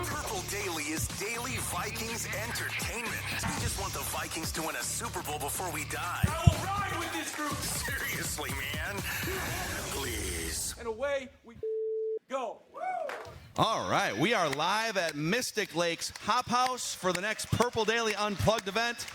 Purple Daily is daily Vikings entertainment. We just want the Vikings to win a Super Bowl before we die. I will ride with this group. Seriously, man. Please. And away we go. All right, we are live at Mystic Lake's Hop House for the next Purple Daily Unplugged event.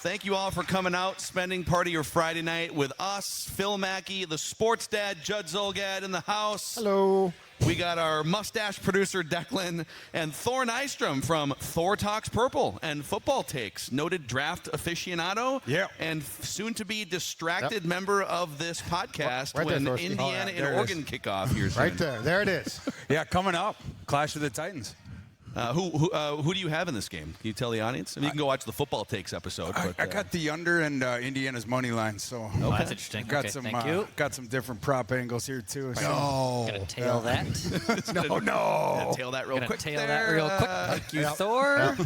Thank you all for coming out, spending part of your Friday night with us, Phil Mackey, the sports dad, Judd Zolgad in the house. Hello. We got our mustache producer, Declan, and Thor Nystrom from Thor Talks Purple and Football Takes, noted draft aficionado, and soon-to-be distracted member of this podcast Right there, when Thorsten. Indiana there and it Oregon kick off here soon. Right there it is. Yeah, coming up, Clash of the Titans. Who do you have in this game? Can you tell the audience? I mean, you can go watch the Football Takes episode. I got the under and Indiana's money line, so Oh, that's interesting. got Okay, some thank you. got some different prop angles here too. So. Gonna tail that. No. Tail that real Gonna quick. tail there. that real quick. Thank you, Thor.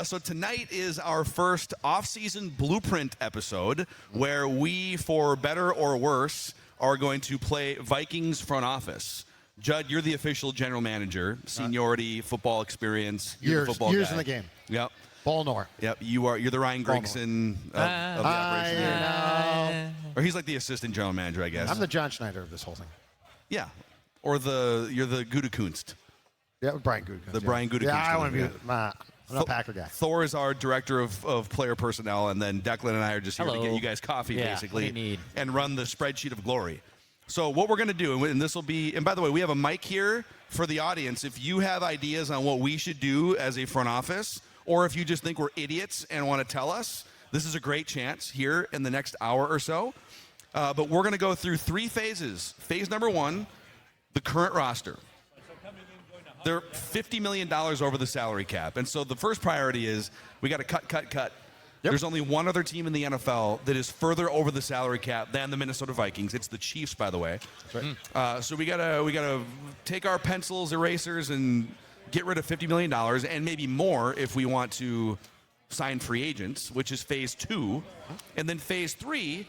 So tonight is our first off-season blueprint episode where we, for better or worse, are going to play Vikings front office. Judd, you're the official general manager, seniority, football experience. You're the football years guy. in the game. Yep. Ballnor. Yep. You're the Ryan Gregson of the operation. know. Or he's like the assistant general manager, I guess. I'm the John Schneider of this whole thing. Yeah. Or you're the Gutekunst. Yeah, Brian Gutekunst. The Brian Gutekunst. Yeah, I want to Yeah. be. I'm a Packer guy. Thor is our director of player personnel, and then Declan and I are just here to Hello. get you guys coffee, Yeah, basically, what do you need? and run the spreadsheet of glory. So what we're going to do, and this will be, and by the way, we have a mic here for the audience. If you have ideas on what we should do as a front office, or if you just think we're idiots and want to tell us, this is a great chance here in the next hour or so. But we're going to go through 3 phases. Phase number 1, the current roster. They're $50 million over the salary cap. And so the first priority is we got to cut. Yep. There's only one other team in the NFL that is further over the salary cap than the Minnesota Vikings. It's the Chiefs, by the way. That's right. So we gotta take our pencils, erasers, and get rid of $50 million and maybe more if we want to sign free agents, which is phase 2. And then phase 3,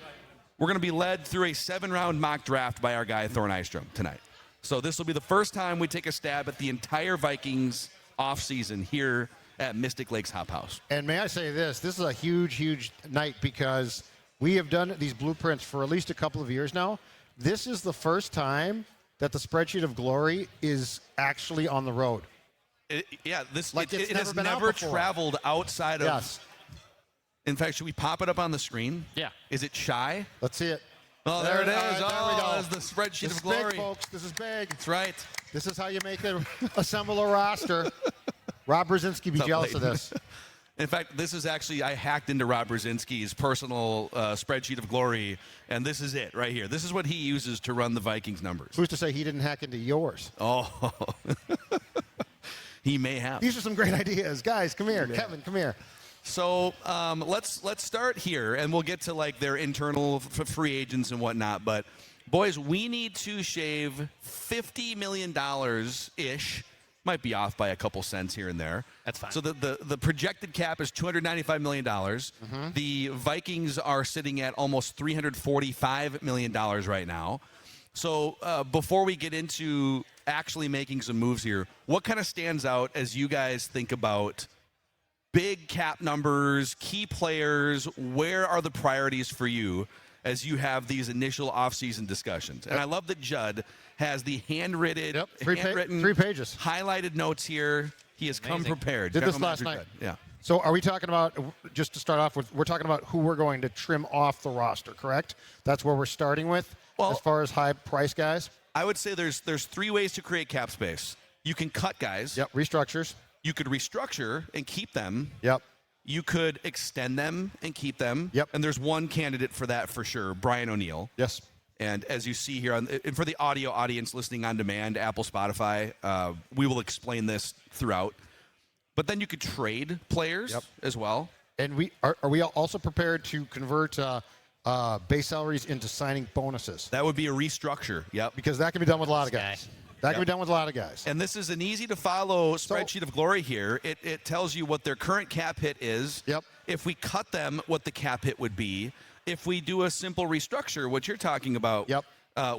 we're going to be led through a 7-round mock draft by our guy Thor Nystrom tonight. So this will be the first time we take a stab at the entire Vikings offseason here at Mystic Lake's Hop House. And may I say this is a huge night because we have done these blueprints for at least a couple of years now. This is the first time that the spreadsheet of glory is actually on the road. It It's has been out never before. traveled outside of. Yes. In fact, should we pop it up on the screen? Yeah. Is it shy? Let's see it. Oh, there it is. All right, there we go. There's the spreadsheet This of is glory. big, folks. This is big. That's right. This is how you make it. Assemble a roster. Rob Brzezinski be What's up, jealous of Leighton? this. In fact, this is actually, I hacked into Rob Brzezinski's personal spreadsheet of glory, and this is it right here. This is what he uses to run the Vikings numbers. Who's to say he didn't hack into yours? Oh, he may have. These are some great ideas. Guys, come here. Kevin, come here. So let's start here, and we'll get to like their internal free agents and whatnot. But boys, we need to shave $50 million ish. Might be off by a couple cents here and there. That's fine. So the projected cap is $295 million. The Vikings are sitting at almost $345 million right now. So before we get into actually making some moves here, what kind of stands out as you guys think about big cap numbers, key players? Where are the priorities for you as you have these initial offseason discussions? And I love that Judd has the handwritten, 3 pages. highlighted notes here. He has come Amazing. prepared. Did this General last Manager night. Judd. Yeah. So are we talking about, just to start off with, we're talking about who we're going to trim off the roster, correct? That's where we're starting with Well- as far as high price guys? I would say there's 3 ways to create cap space. You can cut guys. Yep, restructures. You could restructure and keep them. Yep. You could extend them and keep them. Yep. And there's one candidate for that for sure, Brian O'Neill. Yes. And as you see here, and for the audio audience listening on demand, Apple, Spotify, we will explain this throughout. But then you could trade players as well. And we are we also prepared to convert base salaries into signing bonuses? That would be a restructure. Yep. Because that can be done with a lot of This guys. guy. That can be done with a lot of guys. And this is an easy-to-follow spreadsheet of glory here. It tells you what their current cap hit is. Yep. If we cut them, what the cap hit would be. If we do a simple restructure, what you're talking about, Yep.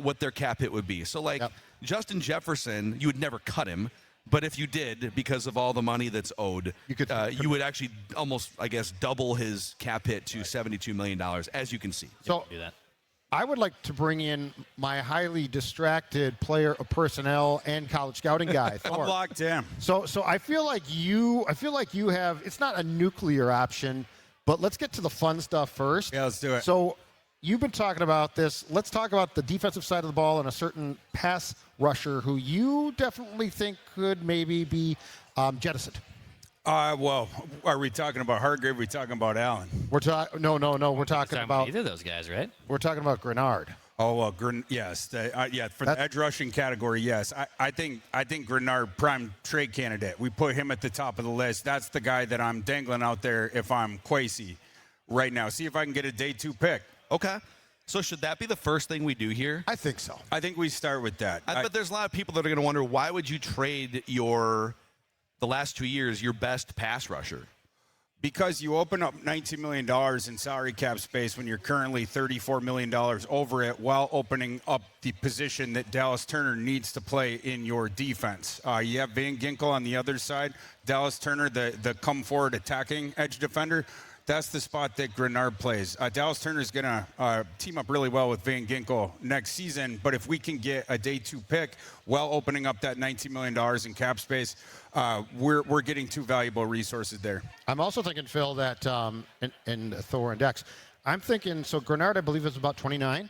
what their cap hit would be. So, like, Yep. Justin Jefferson, you would never cut him. But if you did, because of all the money that's owed, you would actually almost, I guess, double his cap hit to $72 million, as you can see. So Do that. I would like to bring in my highly distracted player of personnel and college scouting guy, Thor. I'm locked in. So I feel like you have, it's not a nuclear option, but let's get to the fun stuff first. Yeah, let's do it. So you've been talking about this. Let's talk about the defensive side of the ball and a certain pass rusher who you definitely think could maybe be jettisoned. Well, are we talking about Hargrave? Are we talking about Allen? We're talking. No. We're talking about. either of those guys, right? We're talking about Greenard. Oh well, yes, for the edge rushing category, yes. I think Greenard prime trade candidate. We put him at the top of the list. That's the guy that I'm dangling out there if I'm Kwesi right now. See if I can get a day 2 pick. Okay. So should that be the first thing we do here? I think so. I think we start with that. But there's a lot of people that are going to wonder, why would you trade the last 2 years, your best pass rusher? Because you open up $19 million in salary cap space when you're currently $34 million over it, while opening up the position that Dallas Turner needs to play in your defense. You have Van Ginkel on the other side. Dallas Turner, the come forward attacking edge defender. That's the spot that Greenard plays. Dallas Turner is going to team up really well with Van Ginkel next season, but if we can get a day 2 pick while opening up that $19 million in cap space, we're getting 2 valuable resources there. I'm also thinking, Phil, that and Thor and Dex, I'm thinking, so Greenard, I believe, is about 29.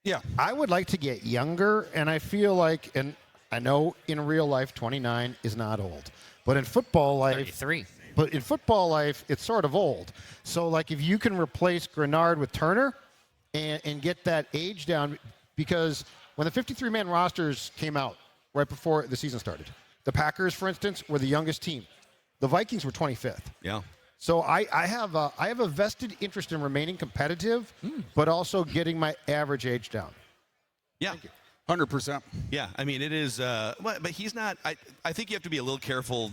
Yeah. I would like to get younger, and I feel like, and I know in real life 29 is not old, but in football life, 33. But in football life, it's sort of old. So, like, if you can replace Greenard with Turner and get that age down, because when the 53-man rosters came out right before the season started, the Packers, for instance, were the youngest team. The Vikings were 25th. Yeah. So I have a vested interest in remaining competitive, but also getting my average age down. Yeah. 100%. Yeah, I mean, it is, but he's not, I think you have to be a little careful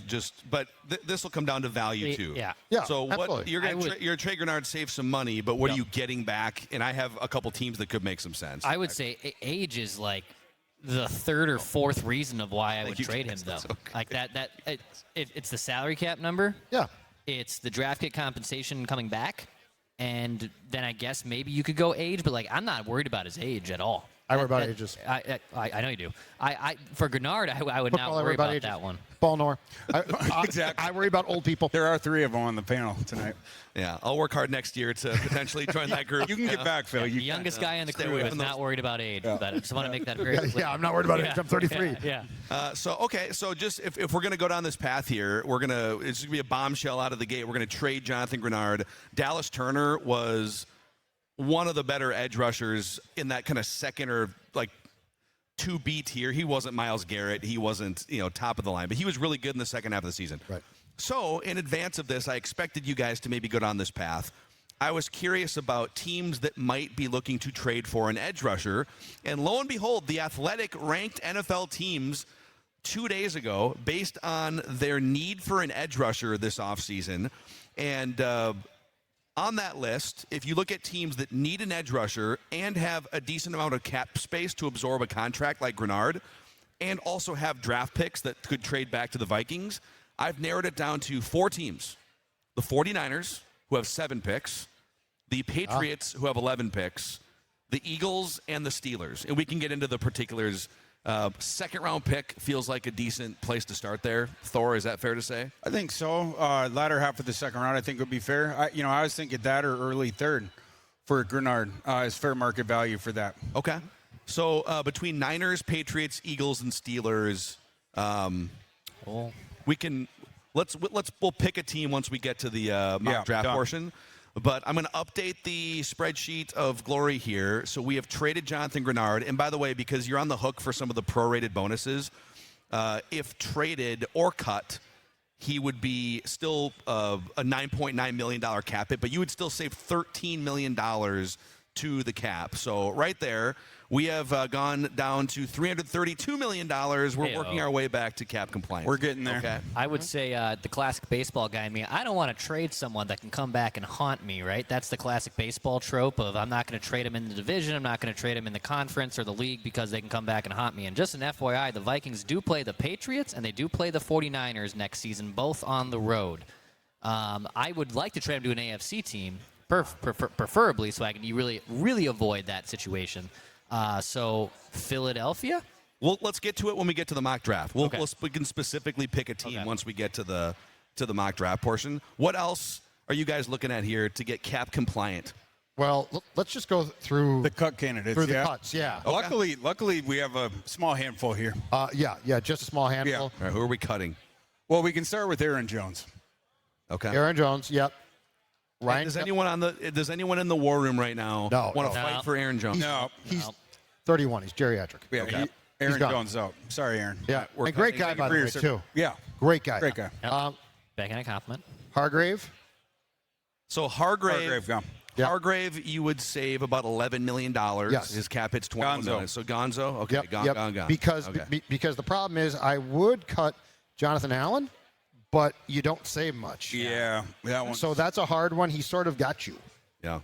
but this will come down to value too. Yeah. Yeah, So absolutely. you're going to trade Greenard, save some money, but what are you getting back? And I have a couple teams that could make some sense. I would say age is like the third or fourth reason of why I would trade him, though. Like it's the salary cap number. Yeah. It's the draft kit compensation coming back. And then I guess maybe you could go age, but like I'm not worried about his age at all. I worry about ages. I know you do. For Greenard, I would Football, not worry about ages. that one. Balnor. Exactly. I worry about old people. There are 3 of them on the panel tonight. Yeah, I'll work hard next year to potentially join that group. You can get back, Phil. The You youngest guy in the Stay crew away is from not those. worried about age. But I just want to make that very clear. Yeah, I'm not worried about age. I'm 33. Yeah. So just if we're going to go down this path here, it's going to be a bombshell out of the gate. We're going to trade Jonathan Greenard. Dallas Turner was one of the better edge rushers in that kind of second or like 2B tier. He wasn't Myles Garrett. He wasn't, top of the line, but he was really good in the second half of the season. Right. So in advance of this, I expected you guys to maybe go down this path. I was curious about teams that might be looking to trade for an edge rusher. And lo and behold, The Athletic ranked NFL teams 2 days ago based on their need for an edge rusher this offseason. And on that list, if you look at teams that need an edge rusher and have a decent amount of cap space to absorb a contract like Greenard, and also have draft picks that could trade back to the Vikings, I've narrowed it down to 4 teams. The 49ers, who have 7 picks, the Patriots, who have 11 picks, the Eagles, and the Steelers. And we can get into the particulars. Second-round pick feels like a decent place to start there. Thor, is that fair to say? I think so. Latter half of the second round, I think would be fair. I was thinking that or early third for Greenard is fair market value for that. Okay. So between Niners, Patriots, Eagles, and Steelers, we'll pick a team once we get to the mock draft done. portion. But I'm going to update the spreadsheet of glory here. So we have traded Jonathan Greenard. And by the way, because you're on the hook for some of the prorated bonuses, if traded or cut, he would be still a $9.9 million cap hit, but you would still save $13 million to the cap. So right there, we have gone down to $332 million. We're working our way back to cap compliance. We're getting there. Okay. I would say the classic baseball guy in me, I don't want to trade someone that can come back and haunt me, right? That's the classic baseball trope of I'm not going to trade him in the division, I'm not going to trade him in the conference or the league because they can come back and haunt me. And just an FYI, the Vikings do play the Patriots and they do play the 49ers next season, both on the road. I would like to trade him to an AFC team, preferably, so I can really avoid that situation. So Philadelphia? Well, let's get to it when we get to the mock draft. We can specifically pick a team Okay. once we get to the mock draft portion. What else are you guys looking at here to get cap compliant? Well, let's just go through The cut candidates. through the yeah. cuts. Yeah. Luckily, we have a small handful here. Yeah, just a small handful. All right, who are we cutting? Well, we can start with Aaron Jones. Okay. Aaron Jones, yep. Ryan, Does anyone in the war room right now want to No. fight for Aaron Jones? No. he's 31. He's geriatric. Yeah, Okay. Aaron gone. Jones out. Sorry, Aaron. Yeah, We're and great cutting- guy, by the way, too. Yeah. Great guy. Great guy. Yep. Backhand compliment. Hargrave, So Hargrave, Hargrave, gone. Yep. Hargrave, you would save about $11 million. Yes. His cap hits 21 Gonzo. million. So Gonzo, okay, yep, gone. Because Okay. because the problem is I would cut Jonathan Allen, but you don't save much. Yeah, that one. So that's a hard one. He sort of got you. Yeah.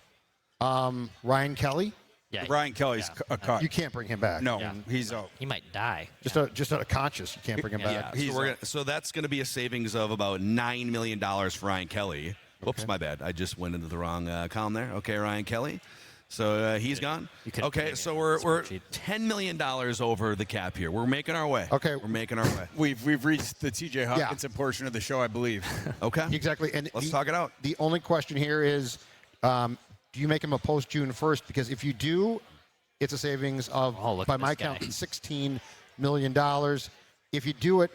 Ryan Kelly, Yeah. Ryan Kelly's a cut. you can't bring him back. No, Yeah. he's out. He might die. Just out of conscious, you can't bring him Yeah. back. Yeah, so that's going to be a savings of about $9 million for Ryan Kelly. Whoops, my bad. I just went into the wrong column there. Okay, Ryan Kelly. So he's gone. couldn't Okay, bring so it we're in the spreadsheet. $10 million over the cap here. We're making our way. Okay. We're making our way. We've reached the TJ Hawkinson portion of the show, I believe. Okay. Exactly. And Let's talk it out. The only question here is, do you make him a post June 1st? Because if you do, it's a savings of, look by at my this guy. count, $16 million. If you do it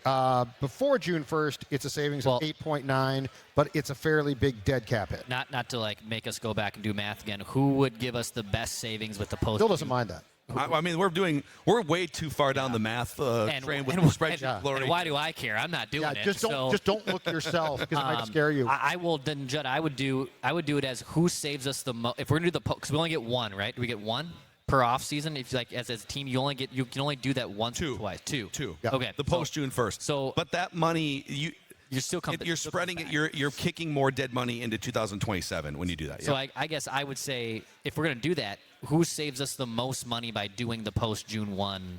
before June 1st, it's a savings Well- of 8.9, but it's a fairly big dead cap hit. Not to like make us go back and do math again. Who would give us the best savings with the post? Still doesn't mind that. I mean, we're way too far down the math train with the spreadsheet glory. And why do I care? I'm not doing Yeah, it. just don't look yourself because it might scare you. I will then, Judd. I would do it as who saves us the most. If we're gonna do the because we only get one, right? Do we get one per off season? If like as a team, you can only do that once or twice. Two. Yeah. Okay. The post June 1st. So- but that money You're still you're spreading it. You're kicking more dead money into 2027 when you do that. So yeah. I guess I would say if we're gonna do that, who saves us the most money by doing the post June 1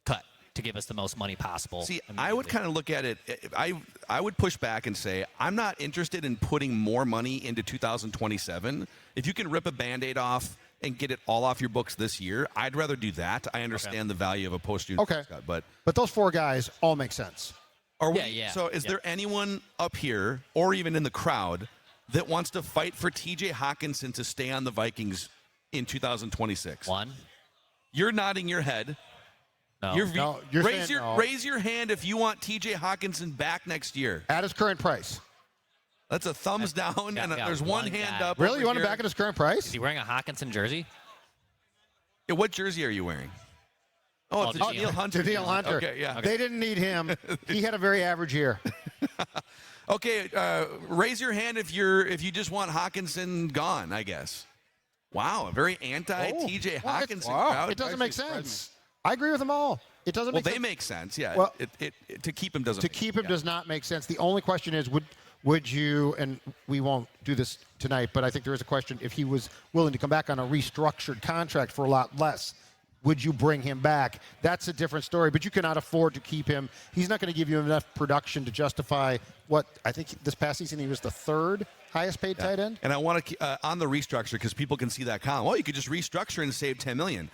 cut to give us the most money possible? See, I would kind of look at it. I would push back and say I'm not interested in putting more money into 2027. If you can rip a Band-Aid off and get it all off your books this year, I'd rather do that. I understand the value of a post-June Okay. cut, but But those four guys all make sense. are we? Yeah. So, is there anyone up here or even in the crowd that wants to fight for T.J. Hawkinson to stay on the Vikings in 2026? one. You're nodding your head. No. You're raise saying no. raise your hand if you want T.J. Hawkinson back next year. At his current price. That's a thumbs down, got- and got there's one one hand guy. up. Really? over You want him here. back at his current price? Is he wearing a Hawkinson jersey? Yeah, what jersey are you wearing? Oh, it's a Oh, Daniel Hunter. Daniel jersey. Hunter. Okay, yeah. They didn't need him. He had a very average year. Okay, raise your hand if you just want Hawkinson gone. I guess. Wow, a very anti T.J. Well, Hawkinson it's- crowd. It doesn't make sense. I agree with them all. It doesn't Well, make they sense. make sense. Yeah. Well, it to keep him doesn't. To make keep sense. him does not make sense. The only question is, would you, and we won't do this tonight, but I think there is a question, if he was willing to come back on a restructured contract for a lot less, would you bring him back? That's a different story, but you cannot afford to keep him. He's not going to give you enough production to justify what, I think this past season he was the third highest paid tight end. And I want to on the restructure because people can see that column. Well, you could just restructure and save $10 million.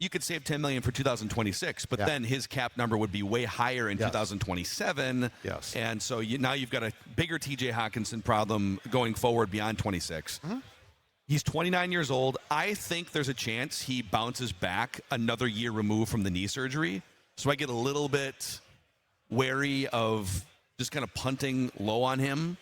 You could save $10 million for 2026, but Yeah. then his cap number would be way higher in Yes. 2027. Yes. And so now you've got a bigger T.J. Hawkinson problem going forward beyond 26. Mm-hmm. He's 29 years old. I think there's a chance he bounces back another year removed from the knee surgery. So I get a little bit wary of just kind of punting low on him.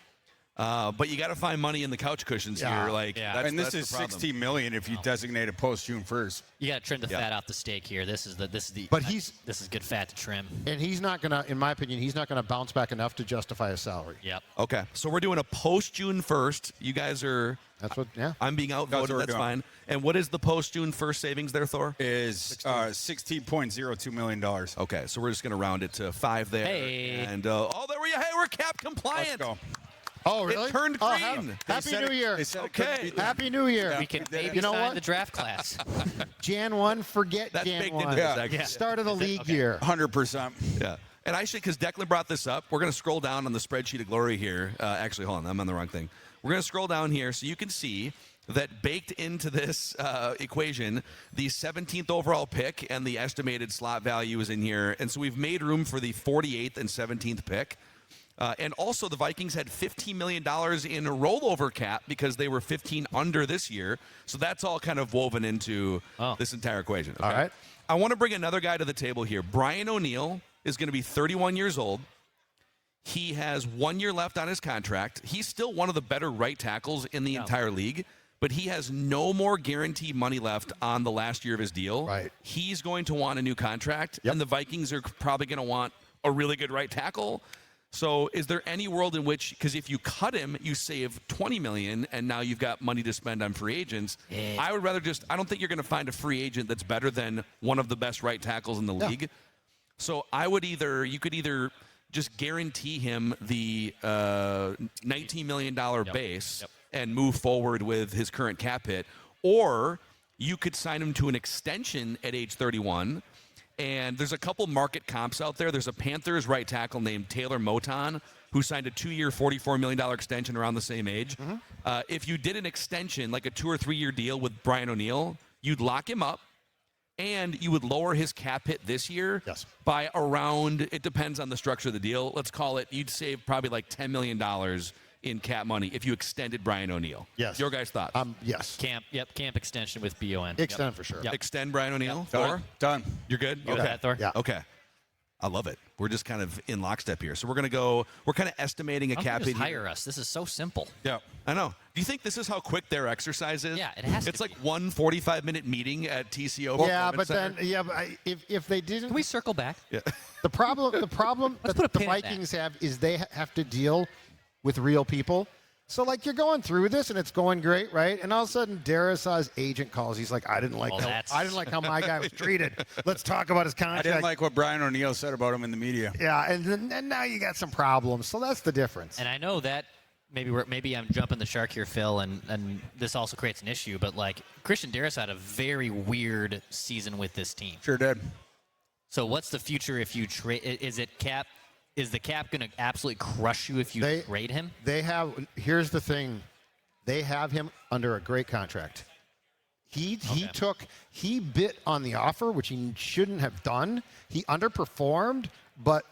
But you got to find money in the couch cushions here. Like, that's, and this that's is the problem. $16 million if you designate it post June 1st. You got to trim the fat off the steak here. This is the. But this is good fat to trim. And he's not going to, in my opinion, he's not going to bounce back enough to justify his salary. Yep. Okay, so we're doing a post June 1st. You guys are. That's what. Yeah. I'm being outvoted. we're That's doing. fine. And what is the post June 1st savings there, Thor? Is $16.02 million. Okay, so we're just going to round it to 5 there. Hey. And oh, there we go. Hey, we're cap compliant. Let's go. Oh, really? It turned Oh, green. Happy said New it- Year. they said it Okay. couldn't be done. Happy New Year. We can maybe You know sign what? the draft class. Jan 1, forget That's Jan baked 1. into this. Yeah. Actually. Start of the league year. 100%. Yeah. And I should, because Declan brought this up, we're going to scroll down on the spreadsheet of glory here. Actually, hold on, I'm on the wrong thing. We're going to scroll down here so you can see that baked into this equation, the 17th overall pick and the estimated slot value is in here. And so we've made room for the 48th and 17th pick. And also, the Vikings had $15 million in a rollover cap because they were 15 under this year. So that's all kind of woven into this entire equation. Okay? All right. I want to bring another guy to the table here. Brian O'Neill is going to be 31 years old. He has 1 year left on his contract. He's still one of the better right tackles in the entire league, but he has no more guaranteed money left on the last year of his deal. Right. He's going to want a new contract, and the Vikings are probably going to want a really good right tackle. So is there any world in which, because if you cut him, you save $20 million, and now you've got money to spend on free agents? I would rather I don't think you're going to find a free agent that's better than one of the best right tackles in the league. So you could either just guarantee him the $19 million base and move forward with his current cap hit, or you could sign him to an extension at age 31. And there's a couple market comps out there. There's a Panthers right tackle named Taylor Moton who signed a 2-year, $44 million extension around the same age. If you did an extension, like a 2 or 3 year deal with Brian O'Neill, you'd lock him up, and you would lower his cap hit this year by around, it depends on the structure of the deal. Let's call it, you'd save probably like $10 million in cap money if you extended Brian O'Neill. Yes. Your guys' thoughts? Yes. Camp extension with BON. Extend for sure. Yep. Extend Brian O'Neill? Thor? Done. You're good? You okay, Thor? Yeah. Okay. I love it. We're just kind of in lockstep here. So we're going to we're kind of estimating a Why don't cap you hit just here. hire us. This is so simple. Yeah. I know. Do you think this is how quick their exercise is? Yeah, it has to It's like be. one 45-minute meeting at TCO. Yeah, Performance but Center. then if they didn't, Can we circle back? the problem that put a the pin in that. Vikings have is they have to deal with real people. So like you're going through this and it's going great, right? And all of a sudden, Derisaw's agent calls. He's like, I didn't like how my guy was treated. Let's talk about his I contract. didn't like what Brian O'Neill said about him in the media. Yeah, and now you got some problems. So that's the difference. And I know that maybe I'm jumping the shark here, Phil, and this also creates an issue. But like Christian Darisaw had a very weird season with this team. Sure did. So what's the future if you trade? Is the cap going to absolutely crush you if you trade him? Here's the thing. They have him under a great contract. He bit on the offer, which he shouldn't have done. He underperformed, but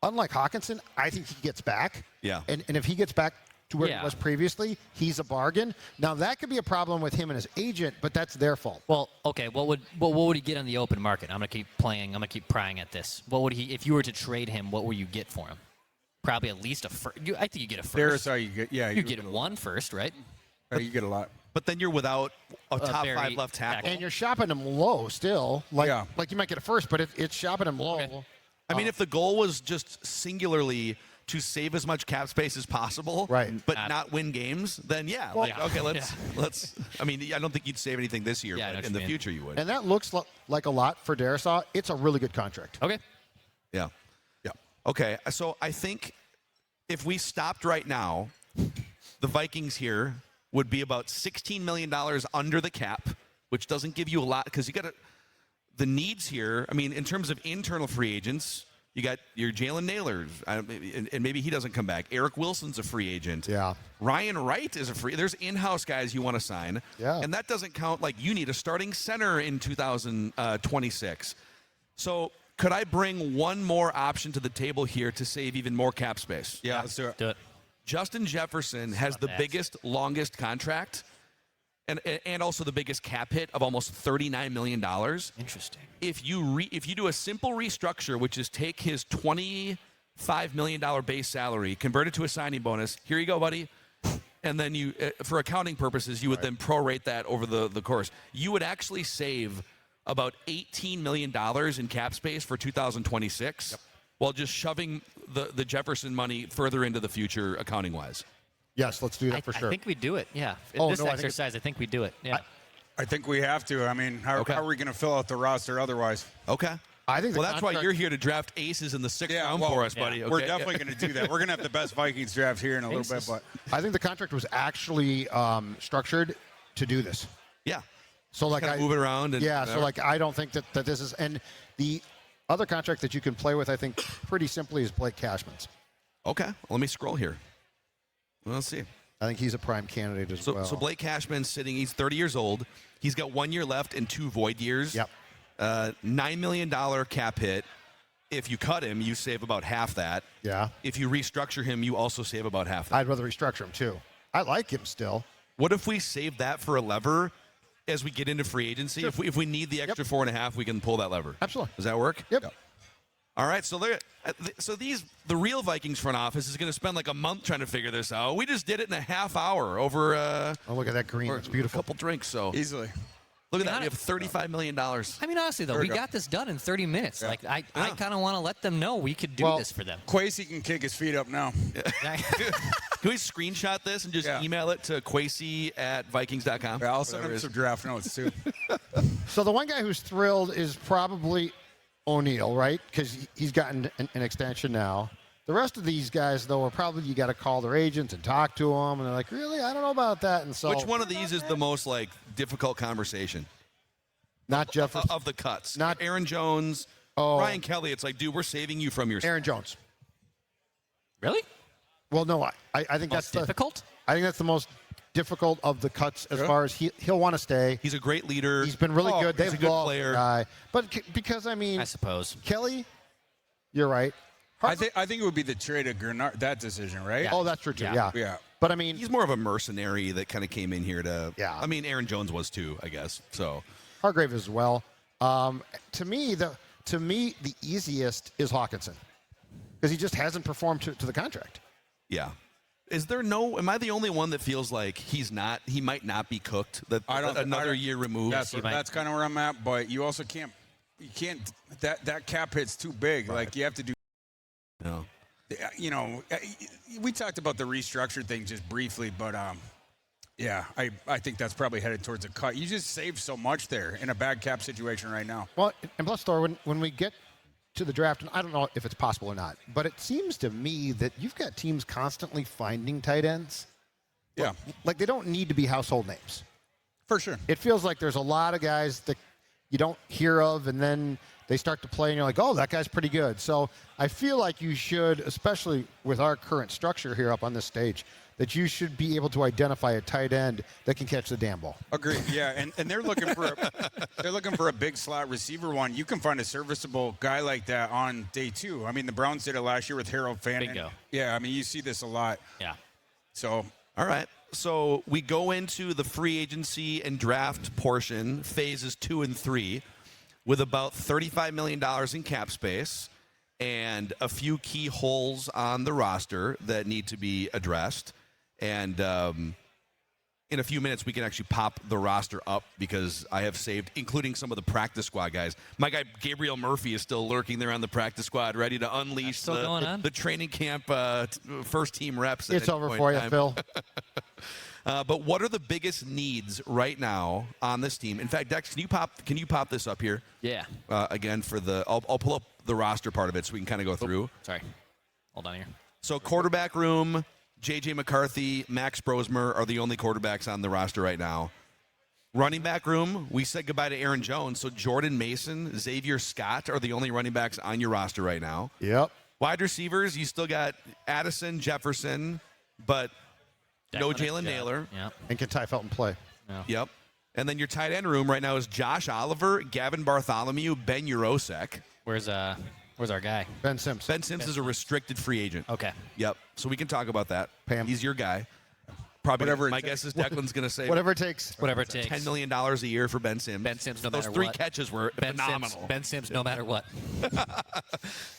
unlike Hawkinson, I think he gets back. Yeah. And if he gets back to where he was previously, he's a bargain. Now that could be a problem with him and his agent, but that's their fault. Well, okay. What would he get on the open market? I'm gonna keep playing. I'm gonna keep prying at this. What would he, if you were to trade him? What would you get for him? Probably at least a first. I think you get a first. Darisaw, you get, yeah. You get one first, right? You get a lot. But then you're without a top very 5 left tackle. And you're shopping him low still. Like you might get a first, but it's shopping him low. Okay. I mean, if the goal was just singularly to save as much cap space as possible, right, but not win games, then let's. I mean, I don't think you'd save anything this year, but in the future you would. And that looks like a lot for Darisaw. It's a really good contract. Okay. Yeah. Okay, so I think if we stopped right now, the Vikings here would be about $16 million under the cap, which doesn't give you a lot because you got the needs here. I mean, in terms of internal free agents, you got your Jalen Naylor, and maybe he doesn't come back. Eric Wilson's a free agent. Yeah. Ryan Wright is a free. There's in-house guys you want to sign. Yeah. And that doesn't count. Like you need a starting center in 2026. So could I bring one more option to the table here to save even more cap space? Yeah, let's do it. Do it. Justin Jefferson has the biggest, longest contract, and also the biggest cap hit of almost $39 million. Interesting. If you do a simple restructure, which is take his $25 million base salary, convert it to a signing bonus. Here you go, buddy. and then you, for accounting purposes, you would then prorate that over the course. You would actually save about $18 million in cap space for 2026 while just shoving the Jefferson money further into the future accounting-wise. Yes, let's do that for sure. I think we do it. Yeah. Oh, This no, exercise, I think we do it. Yeah. I think we have to. I mean, how are we going to fill out the roster otherwise? Okay. I think Well, that's why you're here to draft aces in the sixth round for us, buddy. Okay? We're definitely going to do that. We're going to have the best Vikings draft here in a little bit. But I think the contract was actually structured to do this. Yeah. So like Kinda move it around. And so like I don't think that this is, and the other contract that you can play with, I think pretty simply, is Blake Cashman's. Okay. Let me scroll here. Let's see. I think he's a prime candidate as well. So Blake Cashman's sitting. He's 30 years old. He's got 1 year left and 2 void years. Yep. $9 million cap hit. If you cut him, you save about half that. Yeah. If you restructure him, you also save about half that. I'd rather restructure him too. I like him still. What if we save that for a lever as we get into free agency? Sure. If we need the extra 4.5, we can pull that lever. Absolutely. Does that work? Yep. All right, so the real Vikings front office is going to spend like a month trying to figure this out. We just did it in a half hour over Oh, look at that green. It's a beautiful. couple drinks. So easily. look at that. We have $35 million. I mean, honestly, though, we got this done in 30 minutes. Like, I kind of want to let them know we could do this for them. Kwesi can kick his feet up now. Can we screenshot this and just email it to Kwesi@Vikings.com? Yeah, I'll send him some draft notes, too. So the one guy who's thrilled is probably O'Neal, right? Because he's gotten an extension now. The rest of these guys, though, are probably you got to call their agents and talk to them, and they're like, really? I don't know about that. And so, Which one of these is the most like difficult conversation? Not Jefferson. Of the cuts. Not Aaron Jones, Ryan Kelly. It's like, dude, we're saving you from yourself. Aaron Jones. Really? Well, no, I think that's difficult. I think that's the most difficult of the cuts as far as he'll want to stay. He's a great leader. He's been really good. He's a good player. Guy. But because, I mean, I suppose. Kelly, you're right. I think it would be the trade of Greenard, that decision, right? Oh, that's true, too. Yeah. But, I mean, He's more of a mercenary that kind of came in here to. Yeah. I mean, Aaron Jones was too, I guess. So. Hargrave as well. To me, the easiest is Hawkinson because he just hasn't performed to the contract. Yeah. Am I the only one that feels like he might not be cooked? Another year removed. That's kind of where I'm at, but you also can't, that cap hit's too big. Right. Like, you have to do. No. You know, we talked about the restructure thing just briefly, but yeah, I think that's probably headed towards a cut. You just save so much there in a bad cap situation right now. Well, and plus, Thor, when we get to the draft, and I don't know if it's possible or not, but it seems to me that you've got teams constantly finding tight ends. Yeah. Like they don't need to be household names. For sure. It feels like there's a lot of guys that you don't hear of, and then they start to play, and you're like, oh, that guy's pretty good. So I feel like you should, especially with our current structure here up on this stage, that you should be able to identify a tight end that can catch the damn ball. Agreed. Yeah, and they're looking for a big slot receiver one. You can find a serviceable guy like that on day 2. I mean, the Browns did it last year with Harold Fannin. Bingo. Yeah, I mean, you see this a lot. Yeah. So. All right. So we go into the free agency and draft portion, phases 2 and 3, with about $35 million in cap space and a few key holes on the roster that need to be addressed. And in a few minutes, we can actually pop the roster up because I have saved, including some of the practice squad guys. My guy Gabriel Murphy is still lurking there on the practice squad, ready to unleash the training camp first team reps. It's over for you, Phil. But what are the biggest needs right now on this team? In fact, Dex, can you pop this up here? Yeah. Again for I'll pull up the roster part of it so we can kind of go through. Sorry. Hold on here. So quarterback room, J.J. McCarthy, Max Brosmer are the only quarterbacks on the roster right now. Running back room, we said goodbye to Aaron Jones, so Jordan Mason, Xavier Scott are the only running backs on your roster right now. Yep. Wide receivers, you still got Addison, Jefferson, but no Jalen Naylor. Yep. And can Ty Felton play? Yeah. Yep. And then your tight end room right now is Josh Oliver, Gavin Bartholomew, Ben Urosek. Where's our guy? Ben Simpson. Ben Simpson is a restricted free agent. Okay. Yep. So we can talk about that. Pay him. He's your guy. Probably. Whatever it My takes. guess is Declan's going to say Whatever it takes. Whatever it takes. $10 million a year for Ben Sims. Ben Sims, no Those matter three what. catches were phenomenal. Ben Sims, no matter what.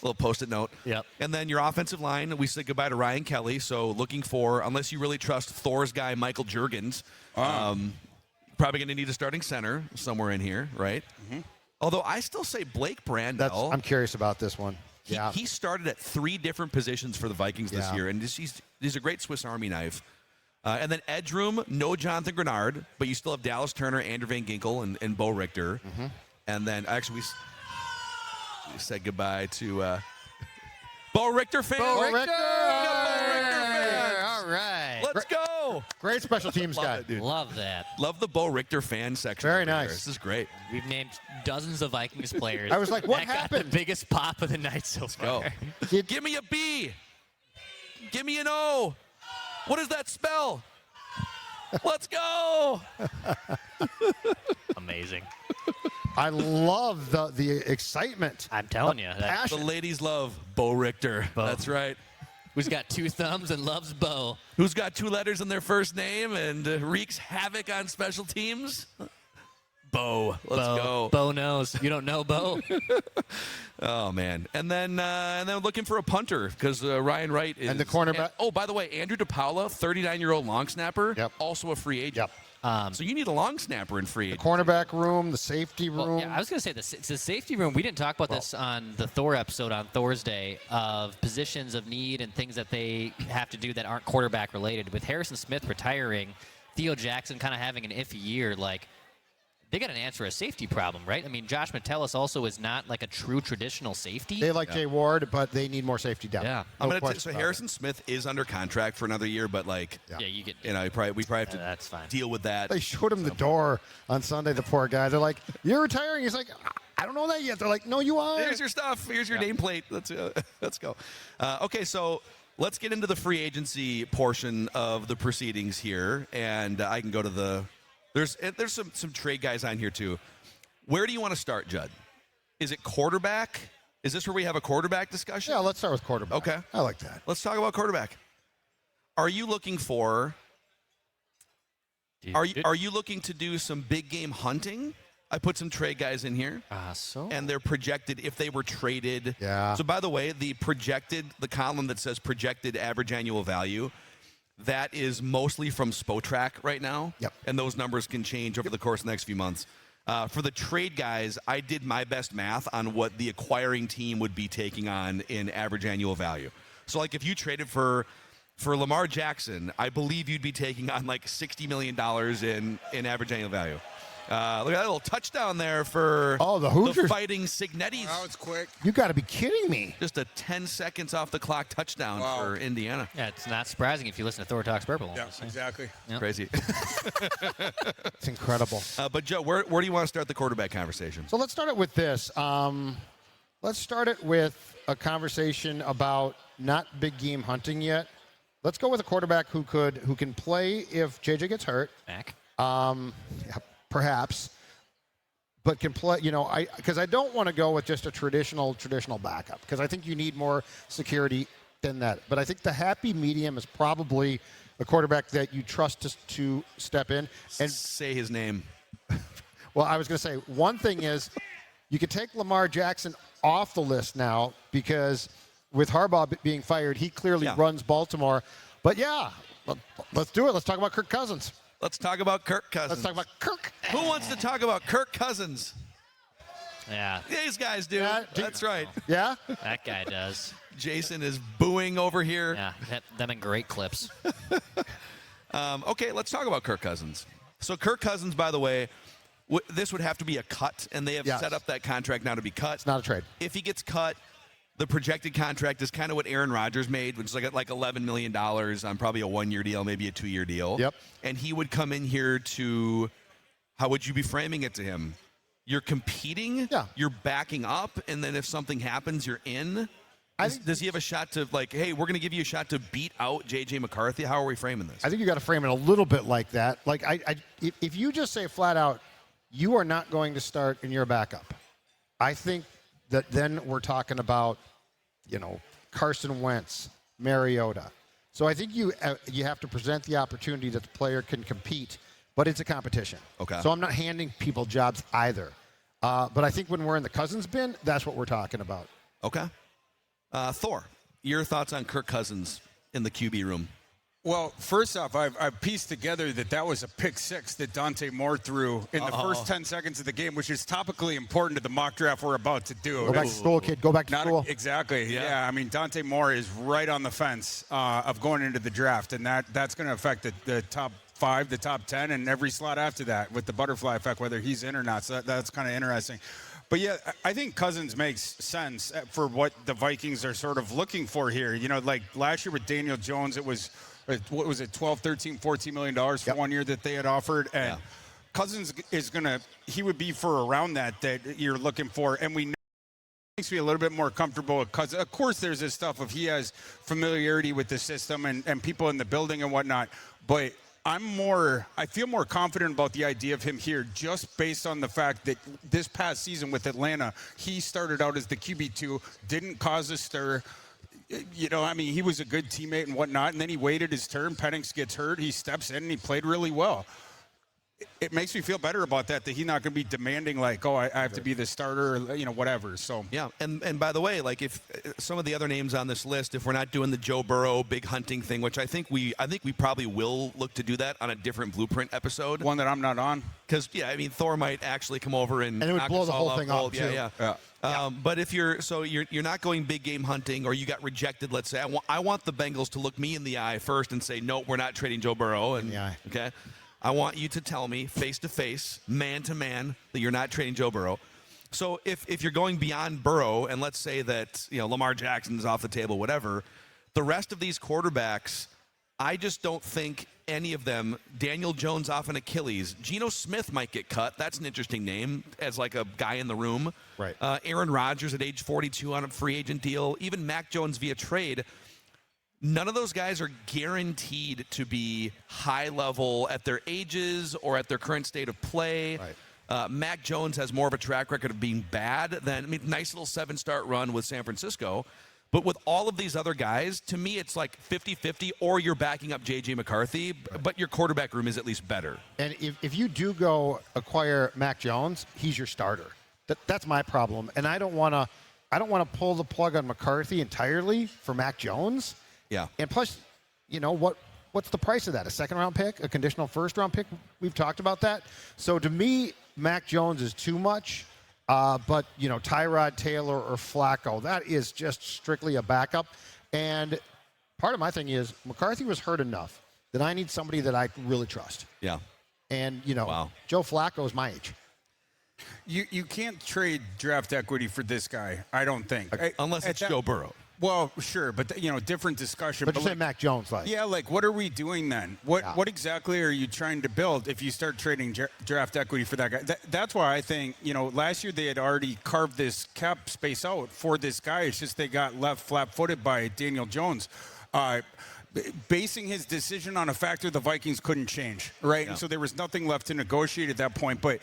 Little post-it note. Yep. And then your offensive line, we said goodbye to Ryan Kelly. So looking for, unless you really trust Thor's guy, Michael Juergens, probably going to need a starting center somewhere in here, right? Mm-hmm. Although I still say Blake Brandel. I'm curious about this one. He started at 3 different positions for the Vikings this year, and he's a great Swiss Army knife. And then edge room, no Jonathan Greenard, but you still have Dallas Turner, Andrew Van Ginkel, and Bo Richter. Mm-hmm. And then actually we said goodbye to Bo Richter fans. Bo Richter! All right. Let's go. Great special teams Love guy. it, dude. Love that. Love the Bo Richter fan section. Very over there. nice. This is great. We've named dozens of Vikings players. I was like, what that got happened? the biggest pop of the night so far. Go. Give me a B. Give me an O. What does that spell? Let's go. Amazing. I love the excitement. I'm telling you. The ladies love Bo Richter. Bo. That's right. Who's got 2 thumbs and loves Bo? Who's got 2 letters in their first name and wreaks havoc on special teams? Bo. Let's go. Bo knows. You don't know Bo? Oh, man. And then looking for a punter because Ryan Wright is. And the cornerback. Oh, by the way, Andrew DePaula, 39-year-old long snapper, Yep. also a free agent. Yep. So you need a long snapper in free agent. Cornerback room, the safety room. Well, yeah, I was going to say it's the safety room. We didn't talk about this on the Thor episode on Thursday of positions of need and things that they have to do that aren't quarterback related. With Harrison Smith retiring, Theo Jackson kind of having an iffy year, like they got an answer a safety problem, right? I mean, Josh Metellus also is not like a true traditional safety. They like Jay Ward, but they need more safety depth. Yeah. So Harrison Smith is under contract for another year, but like, yeah, you get. we probably have to that's fine. deal with that. They showed him the door on Sunday, the poor guy. They're like, "You're retiring." He's like, "I don't know that yet." They're like, "No, you are." Here's your stuff. Here's your nameplate. Let's go. Okay, so let's get into the free agency portion of the proceedings here, and I can go to the. There's some trade guys on here too. Where do you want to start, Judd? Is it quarterback? Is this where we have a quarterback discussion? Yeah, let's start with quarterback. Okay. I like that. Let's talk about quarterback. Are you looking for? Are you looking to do some big game hunting? I put some trade guys in here. And they're projected if they were traded. Yeah. So by the way, the column that says projected average annual value, that is mostly from Spotrac right now. Yep. And those numbers can change over the course of the next few months. For the trade guys, I did my best math on what the acquiring team would be taking on in average annual value. So like if you traded for Lamar Jackson, I believe you'd be taking on like $60 million in average annual value. Look at that little touchdown there for the Hoosiers. Fighting Signettis. That was quick. You got to be kidding me. Just a 10 seconds off the clock touchdown for Indiana. Yeah, it's not surprising if you listen to Thor Talks Purple. Yeah, exactly. Yep. Crazy. It's incredible. But Joe, where do you want to start the quarterback conversation? So let's start it with this. Let's start it with a conversation about not big game hunting yet. Let's go with a quarterback who can play if JJ gets hurt. Back. Perhaps, but can play. Because I don't want to go with just a traditional backup because I think you need more security than that. But I think the happy medium is probably a quarterback that you trust to step in and say his name. Well, I was going to say one thing is you could take Lamar Jackson off the list now because with Harbaugh being fired, he clearly runs Baltimore. But yeah, let's do it. Let's talk about Kirk Cousins. Let's talk about Kirk Cousins. Let's talk about Kirk. Who wants to talk about Kirk Cousins? Yeah. These guys do. Yeah, That's right. Yeah? That guy does. Jason is booing over here. Yeah, them in great clips. Okay, let's talk about Kirk Cousins. So Kirk Cousins, by the way, this would have to be a cut, and they have set up that contract now to be cut. It's not a trade. If he gets cut, the projected contract is kind of what Aaron Rodgers made, which is like $11 million on probably a 1-year deal, maybe a 2-year deal. Yep. And he would come in here to, how would you be framing it to him? You're competing, you're backing up, and then if something happens, you're in. Does he have a shot to, like, hey, we're going to give you a shot to beat out J.J. McCarthy? How are we framing this? I think you got to frame it a little bit like that. Like, if you just say flat out, you are not going to start and you're a backup, I think that then we're talking about, Carson Wentz, Mariota. So I think you have to present the opportunity that the player can compete, but it's a competition. Okay. So I'm not handing people jobs either. But I think when we're in the Cousins bin, that's what we're talking about. Okay. Thor, your thoughts on Kirk Cousins in the QB room? Well, first off, I've pieced together that was a pick six that Dante Moore threw in the first 10 seconds of the game, which is topically important to the mock draft we're about to do. Go back to school, kid. Go back to school. Exactly. Yeah. I mean, Dante Moore is right on the fence of going into the draft, and that's going to affect the top 5, the top 10, and every slot after that with the butterfly effect, whether he's in or not. So that's kind of interesting. But, yeah, I think Cousins makes sense for what the Vikings are sort of looking for here. You know, like last year with Daniel Jones, it was – what was it, $12, $13, $14 million for 1 year that they had offered. And Cousins is going to – he would be for around that you're looking for. And we know it makes me a little bit more comfortable with Cousins. Of course, there's this stuff of he has familiarity with the system and people in the building and whatnot. But I feel more confident about the idea of him here just based on the fact that this past season with Atlanta, he started out as the QB2, didn't cause a stir. You know, I mean, he was a good teammate and whatnot, and then he waited his turn. Penix gets hurt. He steps in, and he played really well. It makes me feel better about that he's not going to be demanding, like, I have to be the starter or, you know, whatever. So yeah, and by the way, like if some of the other names on this list, if we're not doing the Joe Burrow big hunting thing, which I think we probably will look to do that on a different Blueprint episode. One that I'm not on. Because, yeah, I mean, Thor might actually come over and it would knock blow us the all whole out thing cold. up, too. Yeah. But if you're not going big game hunting, or you got rejected, let's say, I want the Bengals to look me in the eye first and say, no, we're not trading Joe Burrow. And, in the eye. Okay. I want you to tell me face to face, man to man, that you're not trading Joe Burrow. So if you're going beyond Burrow, and let's say that, you know, Lamar Jackson's off the table, whatever, the rest of these quarterbacks, I just don't think any of them. Daniel Jones off an Achilles. Geno Smith might get cut. That's an interesting name as like a guy in the room. Right. Aaron Rodgers at age 42 on a free agent deal. Even Mac Jones via trade. None of those guys are guaranteed to be high level at their ages or at their current state of play. Right. Mac Jones has more of a track record of being bad than, I mean, nice little 7-start run with San Francisco. But with all of these other guys, to me, it's like 50-50, or you're backing up J.J. McCarthy, but your quarterback room is at least better. And if you do go acquire Mac Jones, he's your starter. That's my problem. And I don't want to pull the plug on McCarthy entirely for Mac Jones. Yeah. And plus, you know, what's the price of that? A second-round pick? A conditional first-round pick? We've talked about that. So to me, Mac Jones is too much. But, you know, Tyrod Taylor or Flacco, that is just strictly a backup. And part of my thing is McCarthy was hurt enough that I need somebody that I really trust. Yeah. And, you know, Wow. Joe Flacco is my age. You can't trade draft equity for this guy, I don't think. Unless it's Joe Burrow. Well, sure, but you know, different discussion. But you say Mac Jones, like. Yeah, like what are we doing then? What exactly are you trying to build if you start trading draft equity for that guy? That's why I think, you know, last year they had already carved this cap space out for this guy. It's just they got left flat-footed by Daniel Jones. Basing his decision on a factor the Vikings couldn't change, right? Yeah. And so there was nothing left to negotiate at that point. But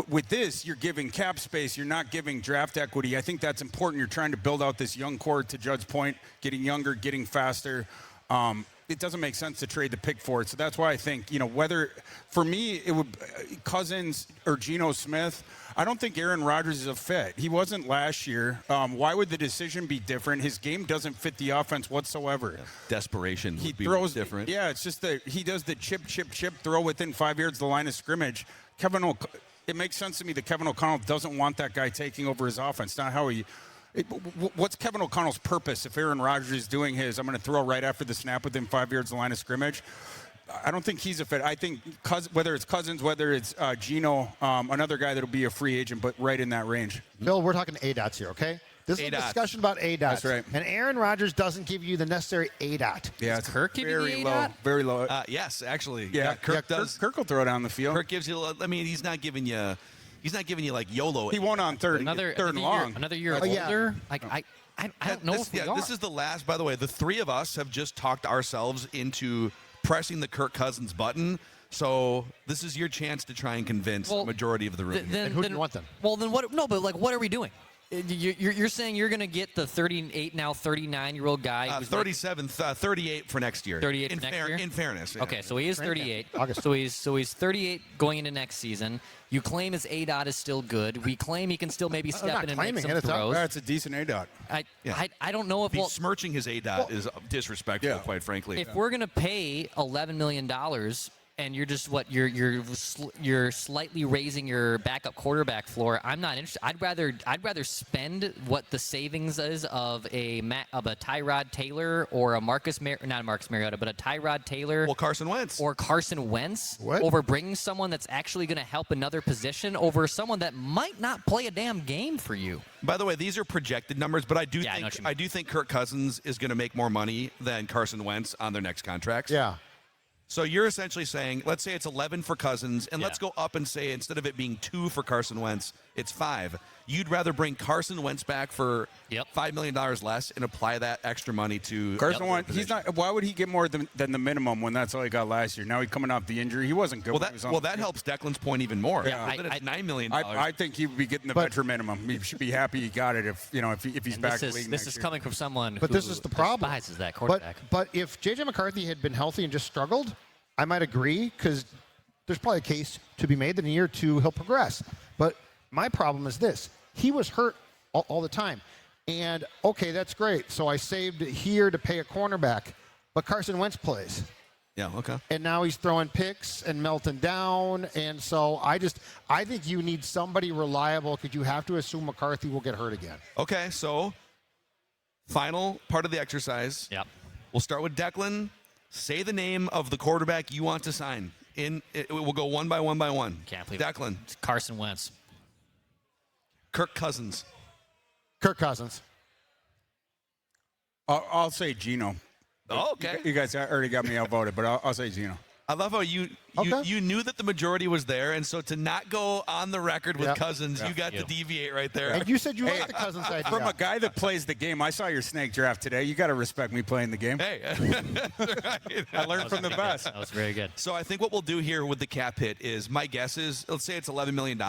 with this, you're giving cap space. You're not giving draft equity. I think that's important. You're trying to build out this young core, to Judd's point, getting younger, getting faster. It doesn't make sense to trade the pick for it. So that's why I think, you know, whether – for me, it would Cousins or Geno Smith – I don't think Aaron Rodgers is a fit. He wasn't last year. Why would the decision be different? His game doesn't fit the offense whatsoever. Yeah. Desperation he would be throws different. Yeah, it's just that he does the chip throw within 5 yards of the line of scrimmage. It makes sense to me that Kevin O'Connell doesn't want that guy taking over his offense. Not how he. What's Kevin O'Connell's purpose if Aaron Rodgers is doing his? I'm going to throw right after the snap within 5 yards of the line of scrimmage. I don't think he's a fit. I think whether it's Cousins, whether it's Geno, another guy that'll be a free agent, but right in that range. Bill, we're talking ADOTs here, okay? This is a discussion about ADOTs. That's right. And Aaron Rodgers doesn't give you the necessary ADOT. Yeah, it's Kirk giving very you low. ADOT? Very low. Yes, actually. Yeah, Kirk does. Kirk will throw it down the field. Kirk gives you. I mean, he's not giving you like YOLO. He won't on third and long. Another year older. Yeah. I don't know if we are. This is the last. By the way, the three of us have just talked ourselves into pressing the Kirk Cousins button. So this is your chance to try and convince the majority of the room. And who do you want them? Well, then what? No, but like, what are we doing? You're saying you're going to get the 38 now 39-year-old guy who's 37, 38 for next year. 38 for next year? In fairness. Okay, so he is 38. August. So he's 38 going into next season. You claim his ADOT is still good. We claim he can still maybe I'm step not in and make claiming some it. It's out throws. That's a decent ADOT. I don't know if Besmirching his ADOT is disrespectful, quite frankly. if we're gonna pay $11 million and you're just you're slightly raising your backup quarterback floor, I'm not interested. I'd rather spend what the savings is of a Tyrod Taylor or a not a Marcus Mariota, but a Tyrod Taylor. Well, Carson Wentz. Or Carson Wentz What? over bringing someone that's actually going to help another position over someone that might not play a damn game for you. By the way, these are projected numbers, but I do Yeah, I know what you mean. I do think Kirk Cousins is going to make more money than Carson Wentz on their next contracts. Yeah. So you're essentially saying, let's say it's 11 for Cousins, and let's go up and say instead of it being 2 for Carson Wentz, it's 5. You'd rather bring Carson Wentz back for $5 million less and apply that extra money to Carson Wentz, he's not. Why would he get more than the minimum when that's all he got last year? Now he's coming off the injury. He wasn't good. That helps Declan's point even more. Yeah, Then it's $9 million. I think he would be getting the veteran minimum. He should be happy he got it if he's back in the league This is coming from someone But who this is the problem. despises that quarterback. But if J.J. McCarthy had been healthy and just struggled, I might agree because there's probably a case to be made that in a year or two he'll progress. But my problem is this. He was hurt all the time. And, okay, that's great. So I saved here to pay a cornerback. But Carson Wentz plays. Yeah, okay. And now he's throwing picks and melting down. And so I think you need somebody reliable because you have to assume McCarthy will get hurt again. Okay, so final part of the exercise. Yep. We'll start with Declan. Say the name of the quarterback you want to sign. We'll go one by one by one. Can't believe Declan. It's Carson Wentz. Kirk Cousins. Kirk Cousins. I'll say Geno. Oh, okay. You guys already got me outvoted, but I'll say Geno. I love how you knew that the majority was there, and so to not go on the record with Cousins, you got to deviate right there. And you said you liked the Cousins idea. From a guy that plays the game, I saw your snake draft today. You got to respect me playing the game. Hey. I learned from the best. That was very good. So I think what we'll do here with the cap hit is my guess is, let's say it's $11 million.